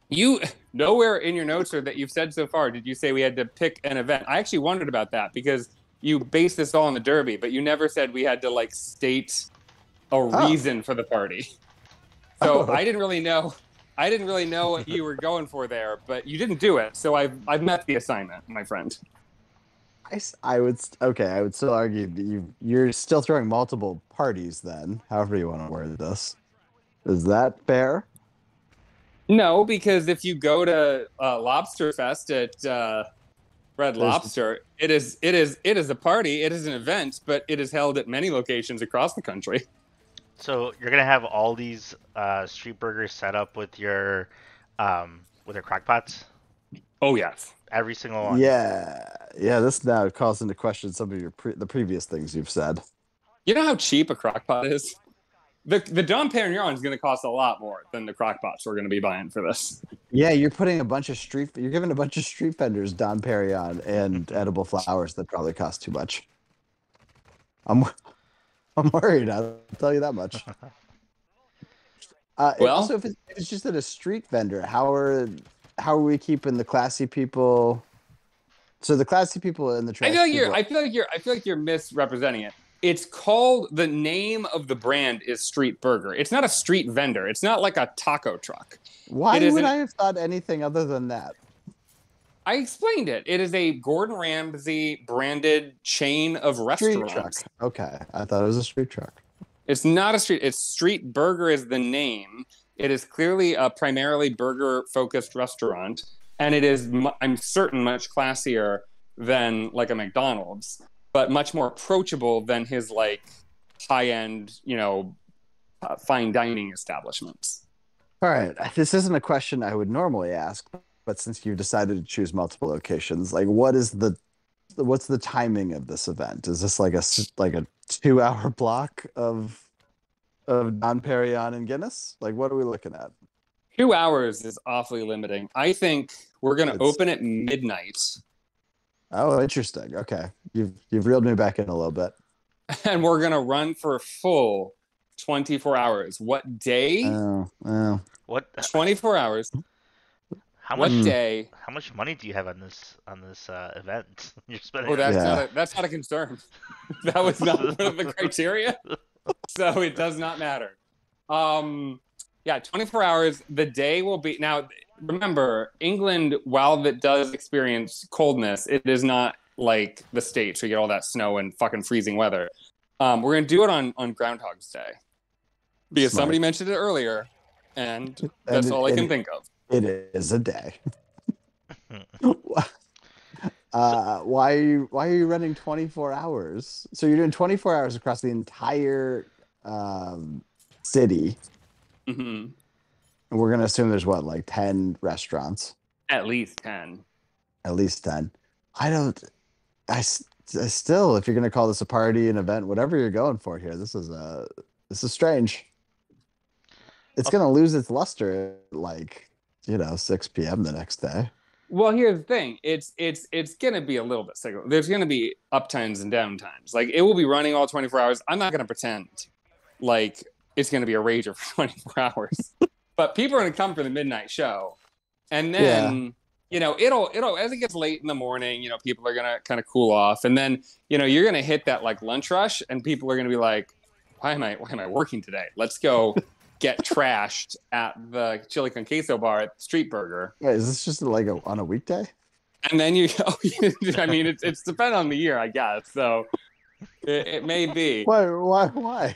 You nowhere in your notes or that you've said so far did you say we had to pick an event. I actually wondered about that because you based this all on the Derby, but you never said we had to state a reason for the party. So I didn't really know what you were going for there, but you didn't do it. So I've met the assignment, my friend. I would still argue that you're still throwing multiple parties then, however you want to word this. Is that fair? No, because if you go to Lobster Fest at Red Lobster, it is a party, it is an event, but it is held at many locations across the country. So you're gonna have all these street burgers set up with your crock pots? Oh yes, every single one. Yeah. This now calls into question some of the previous things you've said. You know how cheap a crock pot is? The Dom Perignon is going to cost a lot more than the crock pots we're going to be buying for this. Yeah, you're giving a bunch of street vendors Dom Perignon and edible flowers that probably cost too much. I'm worried. I'll tell you that much. Also, if it's just at a street vendor, how are we keeping the classy people? So the classy people and the trash I feel like you're misrepresenting it. It's called, the name of the brand is Street Burger. It's not a street vendor. It's not like a taco truck. Why would I have thought anything other than that? I explained it. It is a Gordon Ramsay branded chain of restaurants. Street truck. Okay. I thought it was a street truck. It's not a street. It's Street Burger is the name. It is clearly a primarily burger-focused restaurant. And it is, I'm certain, much classier than like a McDonald's, but much more approachable than his high-end, fine dining establishments. All right. This isn't a question I would normally ask, but since you've decided to choose multiple locations, what's the timing of this event? Is this like a 2-hour block of Dom Perignon and Guinness? What are we looking at? 2 hours is awfully limiting. I think we're going to open at midnight. Oh, interesting. Okay. You've reeled me back in a little bit. And we're going to run for a full 24 hours. What day? Oh. What? 24 hours. What day? How much money do you have on this event? You're spending. Oh, that's not a concern. That was not one of the criteria. So it does not matter. 24 hours. The day will be now. Remember, England, while it does experience coldness, it is not like the States where you get all that snow and fucking freezing weather. We're going to do it on Groundhog's Day. Because somebody mentioned it earlier, and that's all I can think of. It is a day. Why are you running 24 hours? So you're doing 24 hours across the entire city. Mm-hmm. And we're going to assume there's 10 restaurants? At least 10. At least 10. I still, if you're going to call this a party, an event, whatever you're going for here, this is strange. It's going to lose its luster at 6 p.m. the next day. Well, here's the thing. It's going to be a little bit cyclical. There's going to be uptimes and downtimes. It will be running all 24 hours. I'm not going to pretend it's going to be a rager for 24 hours. But people are going to come for the midnight show. And then, it'll as it gets late in the morning, people are going to kind of cool off. And then, you're going to hit that lunch rush and people are going to be like, why am I working today? Let's go get trashed at the chili con queso bar at Street Burger. Wait, is this just like on a weekday? And then I mean, it's dependent on the year, I guess. So it may be. Why? Why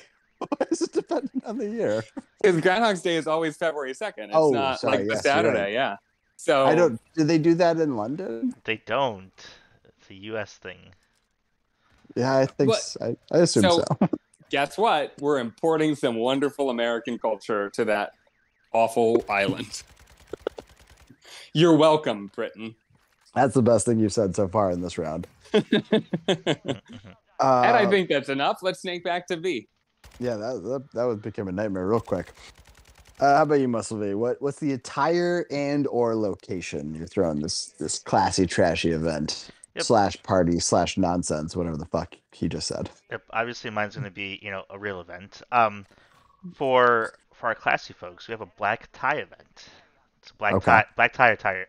is it dependent on the year? Because Groundhog's Day is always February 2nd. It's not sorry, like the yes, Saturday, right. yeah. So I don't. Do they do that in London? They don't. It's a U.S. thing. Yeah, I think I assume so. Guess what? We're importing some wonderful American culture to that awful island. You're welcome, Britain. That's the best thing you've said so far in this round. And I think that's enough. Let's snake back to V. Yeah, that would become a nightmare real quick. How about you, Muscle V? What's the attire and or location you're throwing this classy, trashy event / party / nonsense, whatever the fuck he just said? Yep. Obviously, mine's going to be a real event. For our classy folks, we have a black tie event. It's a black tie attire.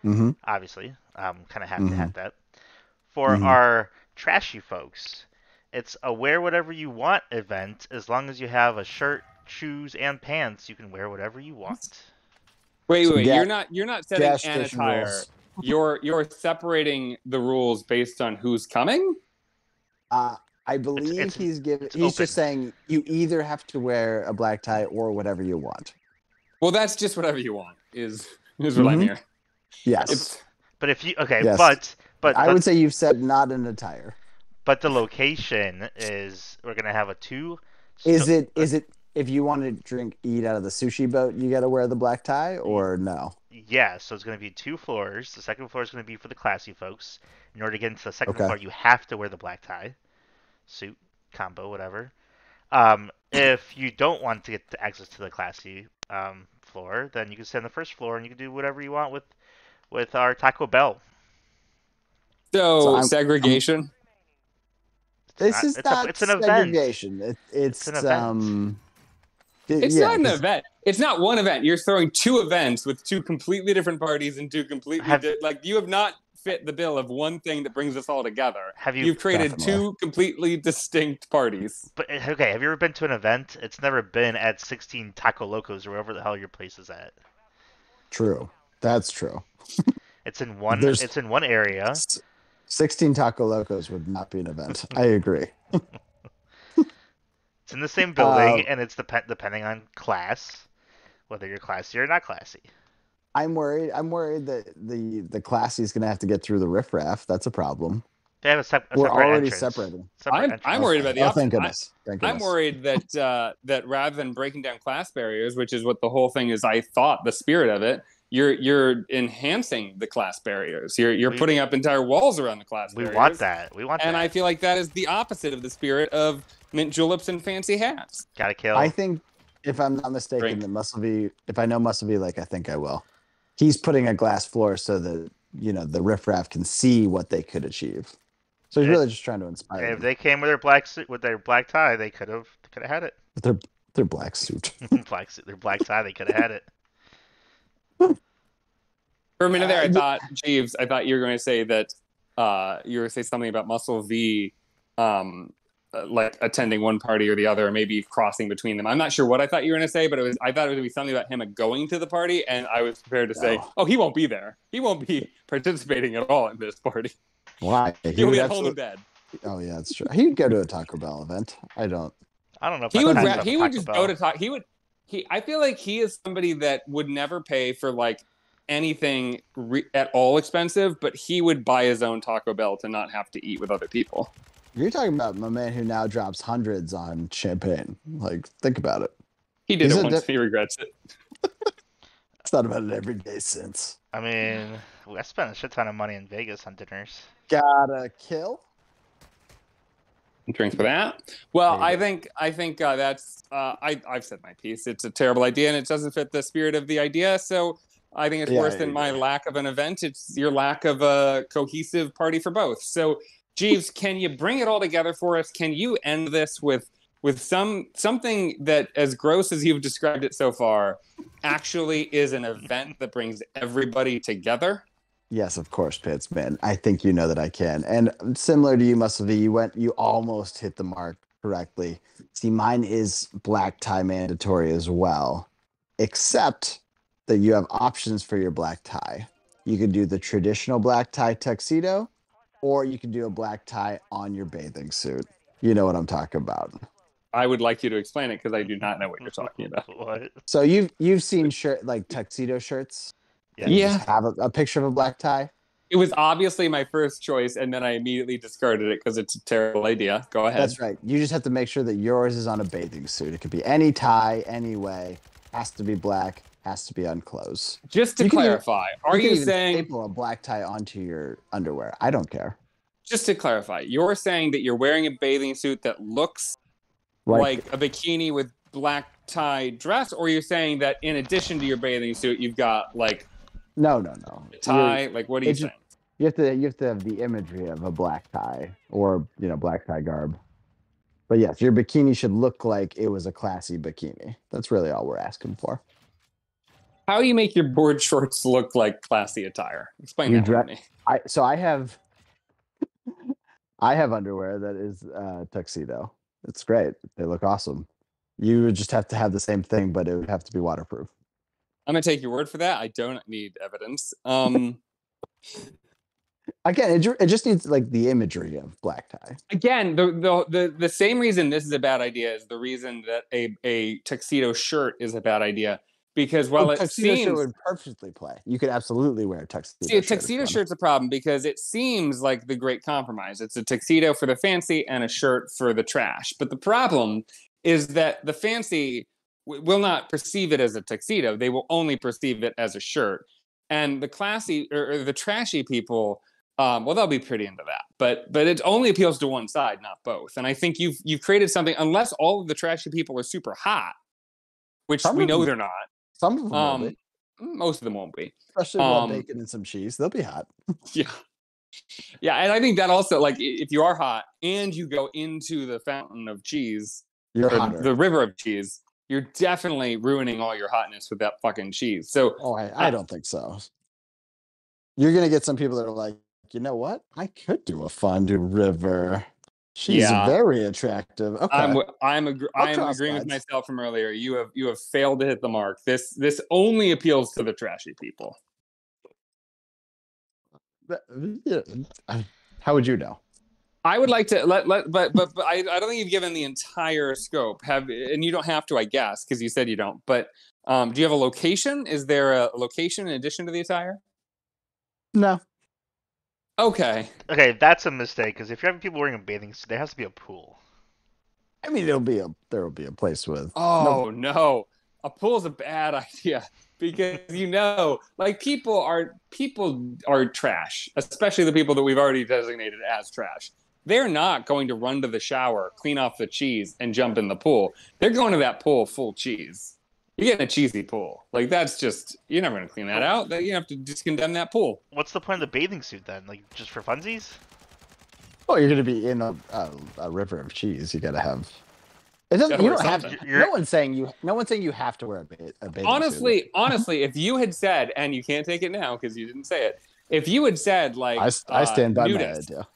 Mm-hmm. Obviously, kind of have to have that. For our trashy folks, it's a wear whatever you want event. As long as you have a shirt, shoes, and pants, you can wear whatever you want. Wait, you're not setting an attire. Rules. You're separating the rules based on who's coming. I believe he's just saying you either have to wear a black tie or whatever you want. Well, that's just whatever you want is what I'm hearing. Yes. But if you yes. but I would say you've said not an attire. But the location is we're gonna have a two. Is it if you want to eat out of the sushi boat, you got to wear the black tie or no? Yeah, so it's going to be 2 floors. The second floor is going to be for the classy folks. In order to get into the second floor, you have to wear the black tie, suit, combo, whatever. If you don't want to get access to the classy floor, then you can stay on the first floor and you can do whatever you want with our Taco Bell. So segregation. It's not segregation. It's an event. It's not an event. It's not one event. You're throwing 2 events with 2 completely different parties and 2 completely you have not fit the bill of one thing that brings us all together. You've created Definitely. 2 completely distinct parties. But okay, have you ever been to an event? It's never been at 16 Taco Locos or wherever the hell your place is at. True. That's true. It's in one area. 16 Taco Locos would not be an event. I agree. It's in the same building, and it's depending on class, whether you're classy or not classy. I'm worried that the classy is going to have to get through the riffraff. That's a problem. They have a separate We're already entrance. separating. I'm worried about the opposite. Thank goodness. I'm worried that that rather than breaking down class barriers, which is what the whole thing is, I thought the spirit of it, you're enhancing the class barriers. You're putting up entire walls around the class barriers. We want that. And I feel like that is the opposite of the spirit of mint juleps and fancy hats. Gotta kill. I think, if I'm not mistaken, if I know Muscle V like I think I will, he's putting a glass floor so that the riffraff can see what they could achieve. So he's really just trying to inspire them. If they came with their black suit, with their black tie, they could have had it. With their black suit. Their black tie, they could have had it. For a minute there, I thought, Jeeves, you were going to say that you were going to say something about Muscle V, like attending one party or the other, or maybe crossing between them. I'm not sure what I thought you were going to say, but I thought it was going to be something about him going to the party, and I was prepared to say, oh, he won't be there. He won't be participating at all in this party. Why? He'll be at home in bed. Oh yeah, that's true. He'd go to a Taco Bell event. I don't know. If he would just go to Taco. I feel like he is somebody that would never pay for like anything at all expensive, but he would buy his own Taco Bell to not have to eat with other people. You're talking about my man who now drops hundreds on champagne. Like, think about it. He did it once. He regrets it. It's not about it every day since. I mean, I spent a shit ton of money in Vegas on dinners. Gotta kill. Drink for that. Well, I think that's I've said my piece. It's a terrible idea, and it doesn't fit the spirit of the idea. So I think it's worse than my lack of an event. It's your lack of a cohesive party for both. So, Jeeves, can you bring it all together for us? Can you end this with something that, as gross as you've described it so far, actually is an event that brings everybody together? Yes, of course, Pitts, man. I think you know that I can. And similar to you, Muscle V, you almost hit the mark correctly. See, mine is black tie mandatory as well, except that you have options for your black tie. You could do the traditional black tie tuxedo, or you can do a black tie on your bathing suit. You know what I'm talking about. I would like you to explain it because I do not know what you're talking about. What? So you've seen like tuxedo shirts. Yeah. And you just have a picture of a black tie. It was obviously my first choice, and then I immediately discarded it because it's a terrible idea. Go ahead. That's right. You just have to make sure that yours is on a bathing suit. It could be any tie, any way. Has to be black. Has to be unclosed. Just to clarify, are you saying staple a black tie onto your underwear? I don't care. Just to clarify, you're saying that you're wearing a bathing suit that looks like a bikini with black tie dress, or you're saying that in addition to your bathing suit, you've got like no tie? Like, what are you saying? You have to have the imagery of a black tie or black tie garb. But yes, your bikini should look like it was a classy bikini. That's really all we're asking for. How do you make your board shorts look like classy attire? Explain that to me. I have underwear that is tuxedo. It's great. They look awesome. You would just have to have the same thing, but it would have to be waterproof. I'm gonna take your word for that. I don't need evidence. Again, it just needs like the imagery of black tie. Again, the same reason this is a bad idea is the reason that a tuxedo shirt is a bad idea. Because while tuxedo shirt would perfectly play. You could absolutely wear a tuxedo. See, a tuxedo shirt's a problem because it seems like the great compromise. It's a tuxedo for the fancy and a shirt for the trash. But the problem is that the fancy will not perceive it as a tuxedo. They will only perceive it as a shirt. And the classy or the trashy people, well, they'll be pretty into that. But it only appeals to one side, not both. And I think you've created something, unless all of the trashy people are super hot, which we know they're not. Some of them will be. Most of them won't be. Especially with bacon and some cheese. They'll be hot. Yeah. Yeah, and I think that also, like, if you are hot and you go into the fountain of cheese, the river of cheese, you're definitely ruining all your hotness with that fucking cheese. So, I don't think so. You're going to get some people that are like, you know what? I could do a fondue river. She's very attractive. Okay. I'm agreeing with myself from earlier. You have failed to hit the mark. This only appeals to the trashy people. How would you know? I would like to but I don't think you've given the entire scope. And you don't have to, I guess, because you said you don't. But do you have a location? Is there a location in addition to the attire? No. Okay, that's a mistake because if you're having people wearing a bathing suit, there has to be a pool. I mean, there will be a place with. Oh no, a pool's a bad idea because like people are trash, especially the people that we've already designated as trash. They're not going to run to the shower, clean off the cheese, and jump in the pool. They're going to that pool full cheese. You're getting a cheesy pool. Like, that's just, you're never going to clean that out. You have to just condemn that pool. What's the point of the bathing suit then? Like, just for funsies? Oh, you're going to be in a river of cheese. You got to have. It doesn't. You don't have to. No one's saying you have to wear a bathing suit. Honestly, if you had said, and you can't take it now because you didn't say it. If you had said, like, I stand by nudist, my idea.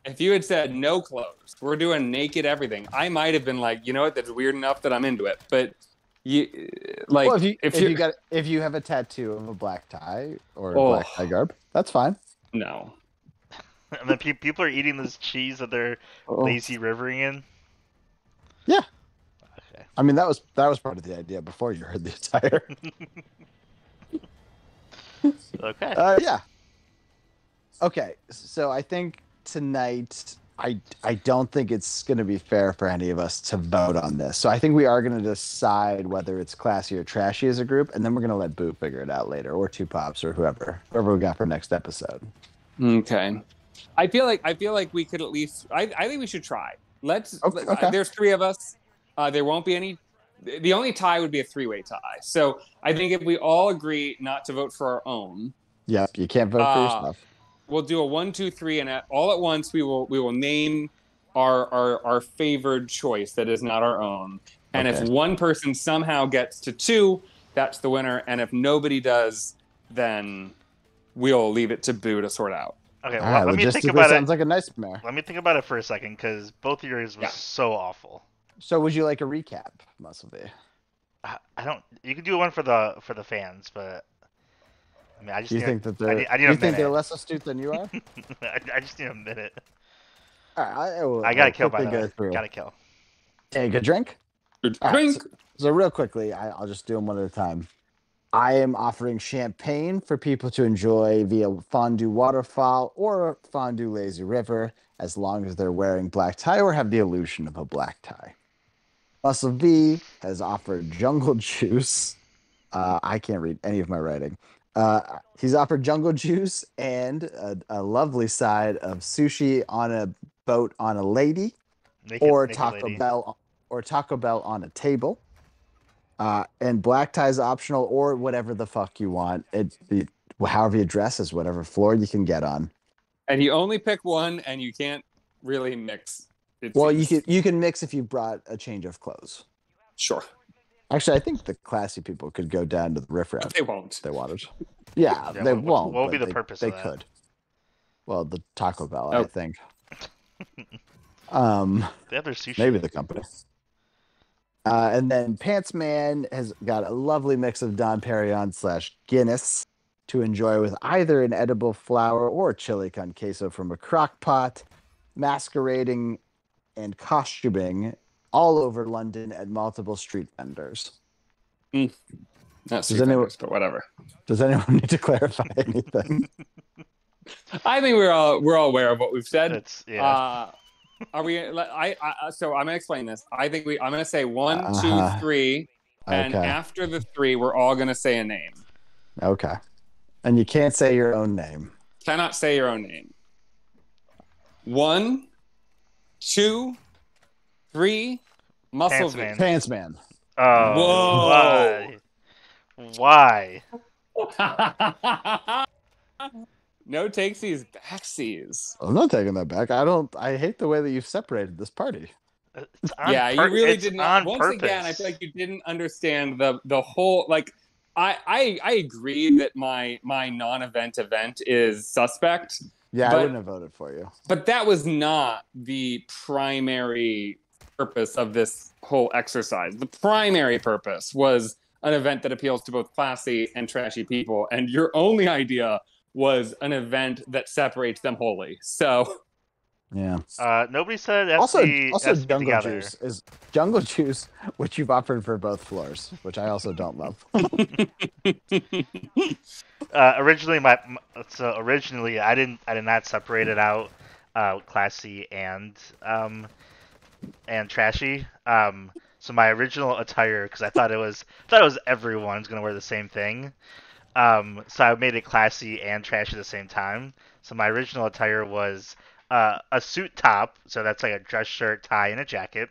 If you had said no clothes, we're doing naked everything, I might have been like, you know what, that's weird enough that I'm into it. But if you have a tattoo of a black tie or a black tie garb, that's fine. No. And then people are eating this cheese that they're lazy rivering in. Yeah. Okay. I mean, that was part of the idea before you heard the attire. Okay. Yeah. Okay, so I think tonight, I don't think it's going to be fair for any of us to vote on this. So I think we are going to decide whether it's classy or trashy as a group, and then we're going to let Boo figure it out later, or Two Pops, or whoever we got for next episode. Okay. I feel like we could at least. I think we should try. Okay. There's three of us. There won't be any. The only tie would be a three-way tie. So I think if we all agree not to vote for our own. Yep, you can't vote for yourself. We'll do a 1, 2, 3, and all at once we will name our favored choice that is not our own. And if one person somehow gets to 2, that's the winner. And if nobody does, then we'll leave it to Boo to sort out. Okay, All right, let me think logistically about sounds it. like a nightmare. Let me think about it for a second, because both of yours was so awful. So would you like a recap, Muscle V? I don't. You can do one for the fans, but I mean, I just Do you need. think that I they're? need, I need Do a you think they're minute. less astute than you are? I just need a minute. All right, I gotta will kill, by quickly the go way. through. Gotta kill. Take a drink. Good All right, drink. so real quickly, I'll just do them one at a time. I am offering champagne for people to enjoy via Fondue Waterfall or Fondue Lazy River, as long as they're wearing black tie or have the illusion of a black tie. Muscle V has offered Jungle Juice. I can't read any of my writing. He's offered Jungle Juice and a lovely side of sushi on a boat on a lady, or Naked Taco lady. Bell, on a table. And black tie is optional, or whatever the fuck you want. However you dress is whatever floor you can get on. And you only pick one, and you can't really mix. Well, seems. you can mix if you brought a change of clothes. Sure. Actually, I think the classy people could go down to the riffraff. But they won't. If they wanted. Yeah, they won't. What will be but the purpose They of that? could. Well, the Taco Bell, Oh. I think. They have their sushi. Maybe the company. And then Pants Man has got a lovely mix of Dom Perignon / Guinness to enjoy with either an edible flower or chili con queso from a crock pot, masquerading and costuming all over London at multiple street vendors. Not street vendors, but whatever. Does anyone need to clarify anything? I think we're all aware of what we've said. It's, yeah. Are we? So I'm gonna explain this. I'm gonna say 1, 2, 3, and Okay. after the 3, we're all gonna say a name. Okay. And you can't say your own name. Cannot say your own name. 1, 2, 3. Muscle Pants Man. V. Pants Man. Oh, Whoa. why? No takesies, backsies. I'm not taking that back. I hate the way that you've separated this party. It's on Yeah, you really it's did not. on Once purpose. again, I feel like you didn't understand the whole. Like, I agree that my non-event event is suspect. Yeah, I But- wouldn't have voted for you. But that was not the primary purpose of this whole exercise. The primary purpose was an event that appeals to both classy and trashy people, and your only idea was an event that separates them wholly. So Yeah. Nobody said FC, Also, FC Jungle together. Juice is Jungle Juice, which you've offered for both floors, which I also don't love. Originally I did not separate it out, classy and trashy. So my original attire, because I thought it was everyone's gonna wear the same thing. So I made it classy and trashy at the same time. So my original attire was a suit top, so that's like a dress shirt, tie, and a jacket.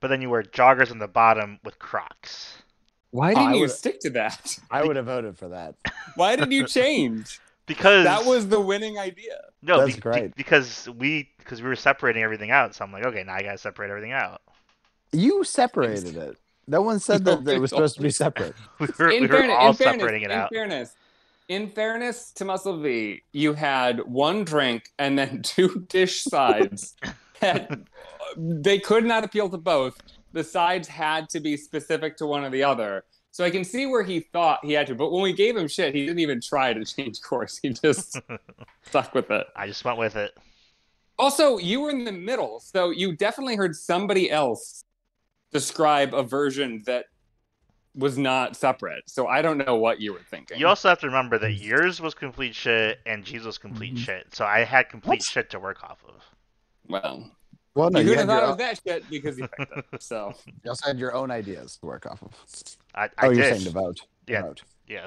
But then you wear joggers on the bottom with Crocs. why I didn't you would- stick to that? I would have voted for that. Why did you change? Because That was the winning idea. no, That's great. because we were separating everything out. So I'm like, okay, now I gotta separate everything out. You separated it. No one said No, that it was supposed to be separate. We were all separating it out. In fairness to Muscle V, you had one drink and then 2 dish sides. They could not appeal to both. The sides had to be specific to one or the other. So I can see where he thought he had to. But when we gave him shit, he didn't even try to change course. He just stuck with it. I just went with it. Also, you were in the middle. So you definitely heard somebody else describe a version that was not separate. So I don't know what you were thinking. You also have to remember that yours was complete shit and G's was complete shit. So I had complete shit to work off of. Well, Well, no, you you, could had have thought your, it was that shit because you picked it. So you also had your own ideas to work off of. I You're did. saying to vote. To Yeah. vote. Yeah.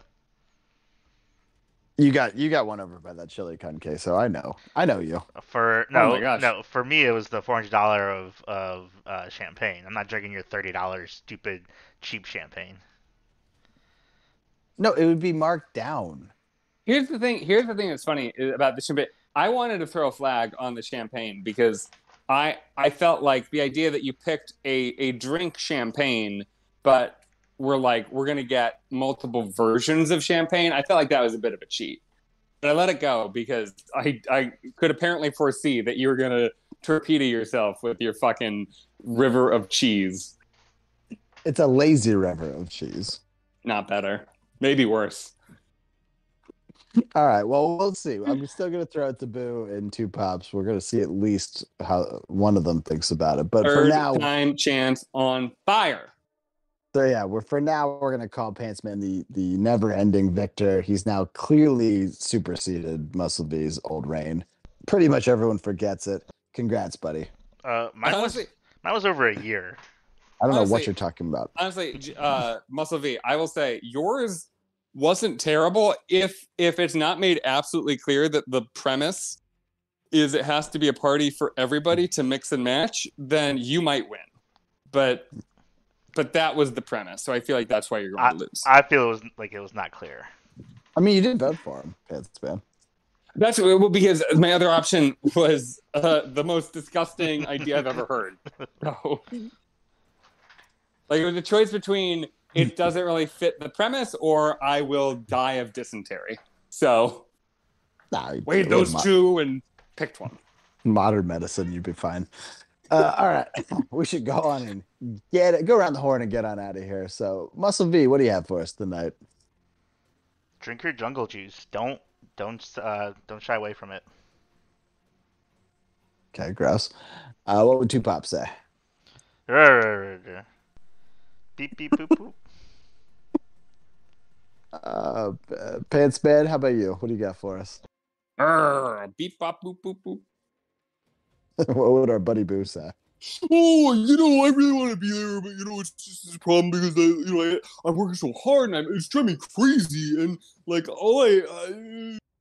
You got one over by that chili con queso. I know you. For my gosh. no, for me it was the $400 of champagne. I'm not drinking your $30 stupid cheap champagne. No, it would be marked down. here's the thing that's funny about the champagne. I wanted to throw a flag on the champagne because I felt like the idea that you picked a drink champagne, but we're going to get multiple versions of champagne. I felt like that was a bit of a cheat. But I let it go because I could apparently foresee that you were going to torpedo yourself with your fucking river of cheese. It's a lazy river of cheese. Not better. Maybe worse. All right. Well, we'll see. I'm still going to throw it to Boo and two pops. We're going to see at least how one of them thinks about it. But for Third now, time chance on fire. so yeah, we're going to call Pantsman the never-ending victor. He's now clearly superseded Muscle B's old reign. Pretty much everyone forgets it. Congrats, buddy. Mine was over a year. I don't know what you're talking about. Honestly, Muscle V, I will say yours wasn't terrible if it's not made absolutely clear that the premise is it has to be a party for everybody to mix and match, then you might win. But that was the premise, so I feel like that's why you're going to lose. I feel it was not clear. I mean, you did vote for him, Pantsman. That's because my other option was the most disgusting idea I've ever heard. So, like, it was a choice between it doesn't really fit the premise or I will die of dysentery. So, weighed those two and picked one. Modern medicine, you'd be fine. All right, we should go on and go around the horn and get on out of here. So, Muscle V, what do you have for us tonight? Drink your jungle juice. Don't shy away from it. Okay, gross. What would two pops say? Beep beep boop boop. Pantsman, how about you? What do you got for us? Beep bop boop boop boop. What would our buddy Boo say? Oh, I really want to be there, but it's just this problem because I'm working so hard and it's driving me crazy, and like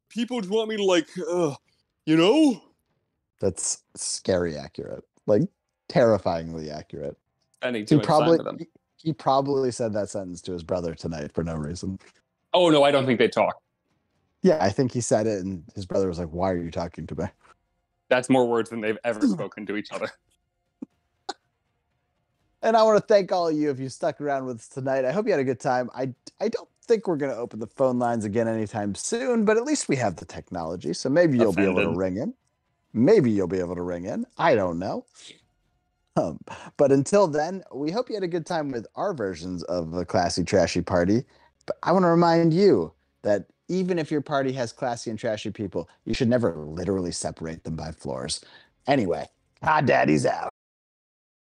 people just want me to That's scary accurate, like terrifyingly accurate. I need to He probably said that sentence to his brother tonight for no reason. Oh no, I don't think they talk. Yeah, I think he said it, and his brother was like, "Why are you talking to me?" That's more words than they've ever spoken to each other. And I want to thank all of you if you stuck around with us tonight. I hope you had a good time. I don't think we're going to open the phone lines again anytime soon, but at least we have the technology, so maybe you'll be able to ring in. Maybe you'll be able to ring in. I don't know. But until then, we hope you had a good time with our versions of the Classy Trashy Party. But I want to remind you that even if your party has classy and trashy people, you should never literally separate them by floors. Anyway, Daddy's out.